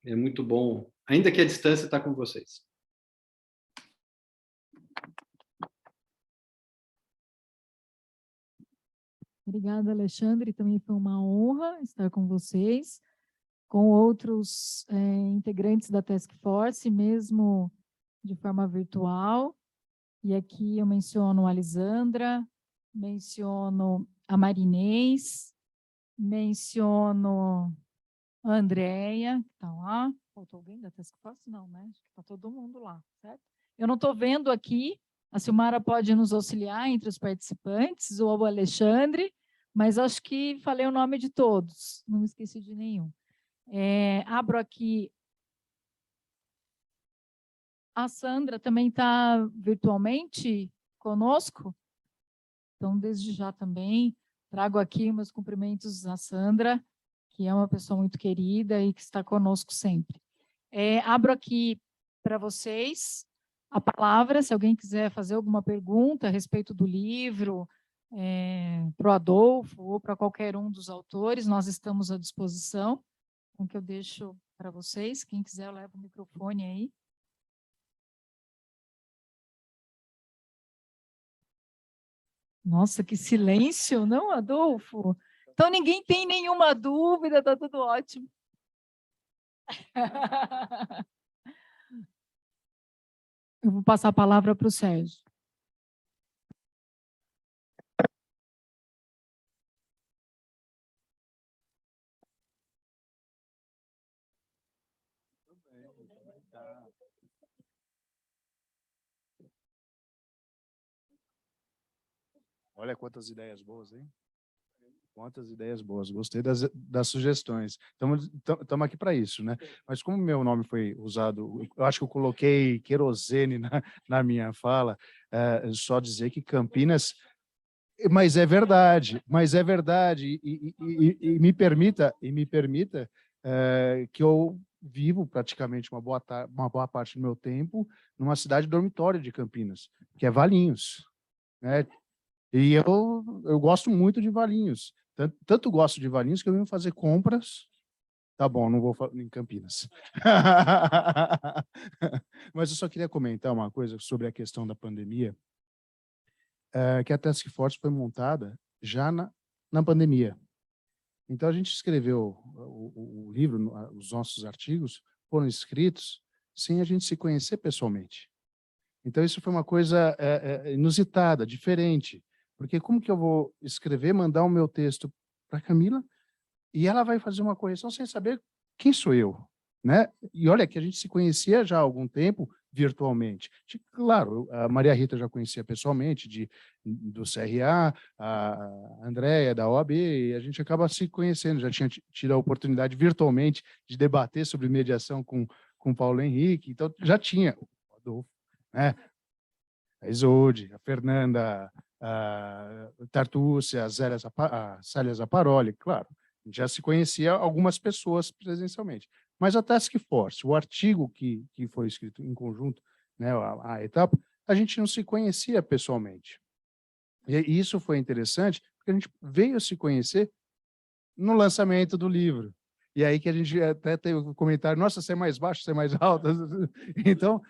é muito bom, ainda que a distância, estar com vocês. Obrigada, Alexandre. Também foi uma honra estar com vocês, com outros integrantes da Task Force, mesmo de forma virtual. E aqui eu menciono a Alisandra, menciono a Marinês, menciono a Andréia, que está lá. Faltou alguém da Task Force? Não, né? Acho que está todo mundo lá, certo? Eu não estou vendo aqui, a Silmara pode nos auxiliar entre os participantes, ou o Alexandre, mas acho que falei o nome de todos, não me esqueci de nenhum. Abro aqui. A Sandra também está virtualmente conosco, então desde já também trago aqui meus cumprimentos à Sandra, que é uma pessoa muito querida e que está conosco sempre. Abro aqui para vocês a palavra, se alguém quiser fazer alguma pergunta a respeito do livro, para o Adolfo ou para qualquer um dos autores, nós estamos à disposição. Então, que eu deixo para vocês, quem quiser eu levo o microfone aí. Nossa, que silêncio, não, Adolfo? Então ninguém tem nenhuma dúvida, está tudo ótimo. Eu vou passar a palavra para o Sérgio. Olha quantas ideias boas, hein? Quantas ideias boas. Gostei das sugestões. Estamos aqui para isso, né? Mas como meu nome foi usado, eu acho que eu coloquei querosene na minha fala, só dizer que Campinas... Mas é verdade, e me permita que eu vivo praticamente uma boa parte do meu tempo numa cidade dormitório de Campinas, que é Valinhos, né? E eu gosto muito de Valinhos, tanto gosto de Valinhos que eu venho fazer compras. Tá bom, não vou falar em Campinas. Mas eu só queria comentar uma coisa sobre a questão da pandemia, que a Task Force foi montada já na pandemia. Então, a gente escreveu o livro, os nossos artigos foram escritos sem a gente se conhecer pessoalmente. Então, isso foi uma coisa inusitada, diferente. Porque como que eu vou escrever, mandar o meu texto para a Camila e ela vai fazer uma correção sem saber quem sou eu, né? E olha que a gente se conhecia já há algum tempo, virtualmente. Claro, a Maria Rita já conhecia pessoalmente, do CRA, a Andréia, da OAB, e a gente acaba se conhecendo, já tinha tido a oportunidade virtualmente de debater sobre mediação com o Paulo Henrique, então já tinha o Adolfo, né? A Isolde, a Fernanda, a Tartúcia, a Célia Zaparoli, claro, já se conhecia algumas pessoas presencialmente. Mas a Task Force, o artigo que foi escrito em conjunto, né, a etapa, a gente não se conhecia pessoalmente. E isso foi interessante, porque a gente veio se conhecer no lançamento do livro. E aí que a gente até teve um comentário, nossa, você é mais baixo, você é mais alto. Então,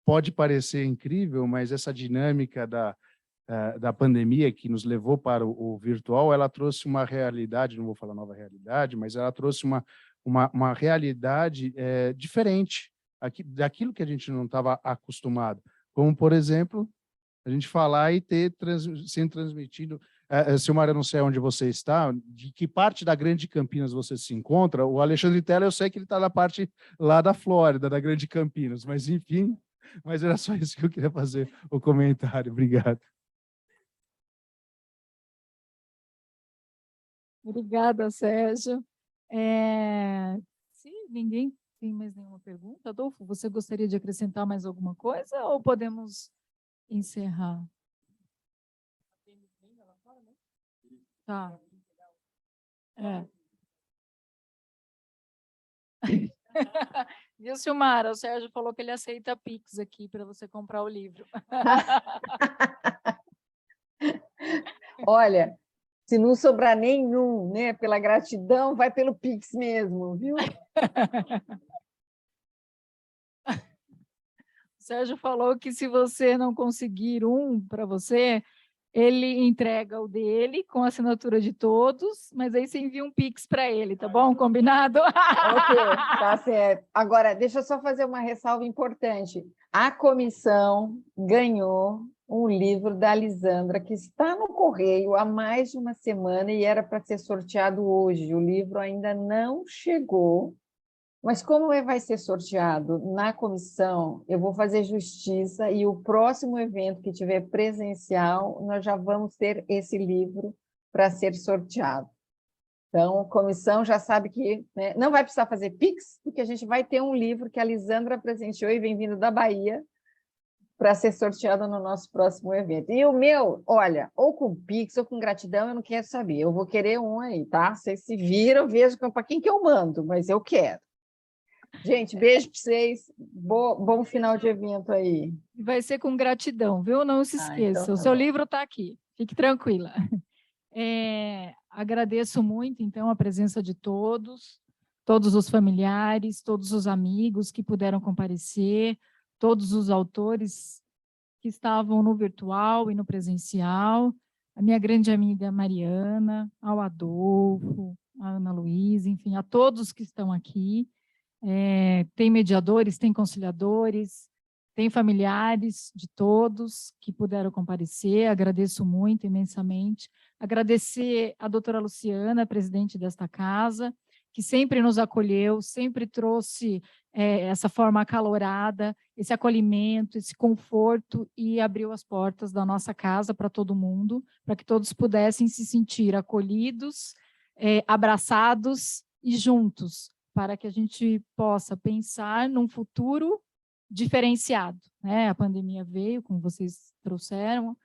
pode parecer incrível, mas essa dinâmica da pandemia que nos levou para o virtual, ela trouxe uma realidade, não vou falar nova realidade, mas ela trouxe uma realidade diferente daquilo que a gente não estava acostumado. Como, por exemplo, a gente falar e sendo transmitido. Silmara, eu não sei onde você está, de que parte da Grande Campinas você se encontra. O Alexandre Tella, eu sei que ele está na parte lá da Flórida, da Grande Campinas, mas enfim, mas era só isso que eu queria fazer o comentário. Obrigado. Obrigada, Sérgio. Se ninguém tem mais nenhuma pergunta, Adolfo, você gostaria de acrescentar mais alguma coisa ou podemos encerrar? Tá. Viu, Silmara? O Sérgio falou que ele aceita Pix aqui para você comprar o livro. Olha, se não sobrar nenhum, né, pela gratidão, vai pelo Pix mesmo, viu? O Sérgio falou que se você não conseguir um para você, ele entrega o dele com a assinatura de todos, mas aí você envia um Pix para ele, tá bom? Combinado? Ok, tá certo. Agora, deixa eu só fazer uma ressalva importante. A comissão ganhou um livro da Lisandra, que está no correio há mais de uma semana e era para ser sorteado hoje. O livro ainda não chegou, mas como vai ser sorteado na comissão, eu vou fazer justiça e o próximo evento que tiver presencial, nós já vamos ter esse livro para ser sorteado. Então, a comissão já sabe que, né, não vai precisar fazer Pix, porque a gente vai ter um livro que a Lisandra presenteou e vem vindo da Bahia para ser sorteado no nosso próximo evento. E o meu, olha, ou com Pix ou com gratidão, eu não quero saber. Eu vou querer um aí, tá? Vocês se viram, vejo para quem que eu mando, mas eu quero. Gente, beijo para vocês. Bom final de evento aí. Vai ser com gratidão, viu? Não se esqueça. então O tá seu bom. livro está aqui. Fique tranquila. Agradeço muito, então, a presença de todos os familiares, todos os amigos que puderam comparecer, todos os autores que estavam no virtual e no presencial, a minha grande amiga Mariana, ao Adolfo, a Ana Luísa, enfim, a todos que estão aqui. Tem mediadores, tem conciliadores, tem familiares de todos que puderam comparecer, agradeço muito, imensamente. Agradecer a doutora Luciana, presidente desta casa, que sempre nos acolheu, sempre trouxe essa forma acalorada, esse acolhimento, esse conforto e abriu as portas da nossa casa para todo mundo, para que todos pudessem se sentir acolhidos, abraçados e juntos, para que a gente possa pensar num futuro diferenciado, né? A pandemia veio, como vocês trouxeram,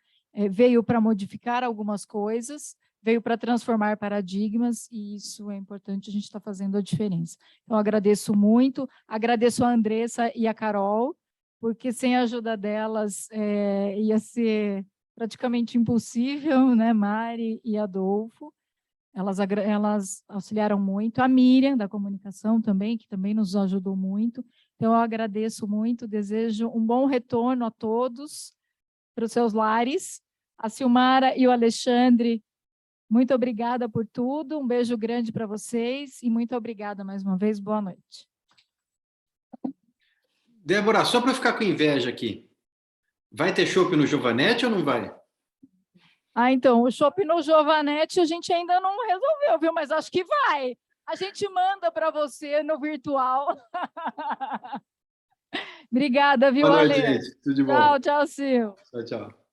veio para modificar algumas coisas, veio para transformar paradigmas, e isso é importante, a gente está fazendo a diferença. Então, agradeço muito, agradeço a Andressa e a Carol, porque sem a ajuda delas ia ser praticamente impossível, né, Mari e Adolfo. Elas auxiliaram muito, a Miriam, da comunicação também, que também nos ajudou muito. Então, eu agradeço muito, desejo um bom retorno a todos para os seus lares. A Silmara e o Alexandre, muito obrigada por tudo, um beijo grande para vocês e muito obrigada mais uma vez, boa noite. Débora, só para ficar com inveja aqui, vai ter chopp no Giovanetti ou não vai? Então, o chopp no Giovanetti a gente ainda não resolveu, viu? Mas acho que vai. A gente manda para você no virtual. Obrigada, viu, Boa noite, Ale? gente. Tudo de bom. Tchau, tchau, Sil. Tchau, tchau.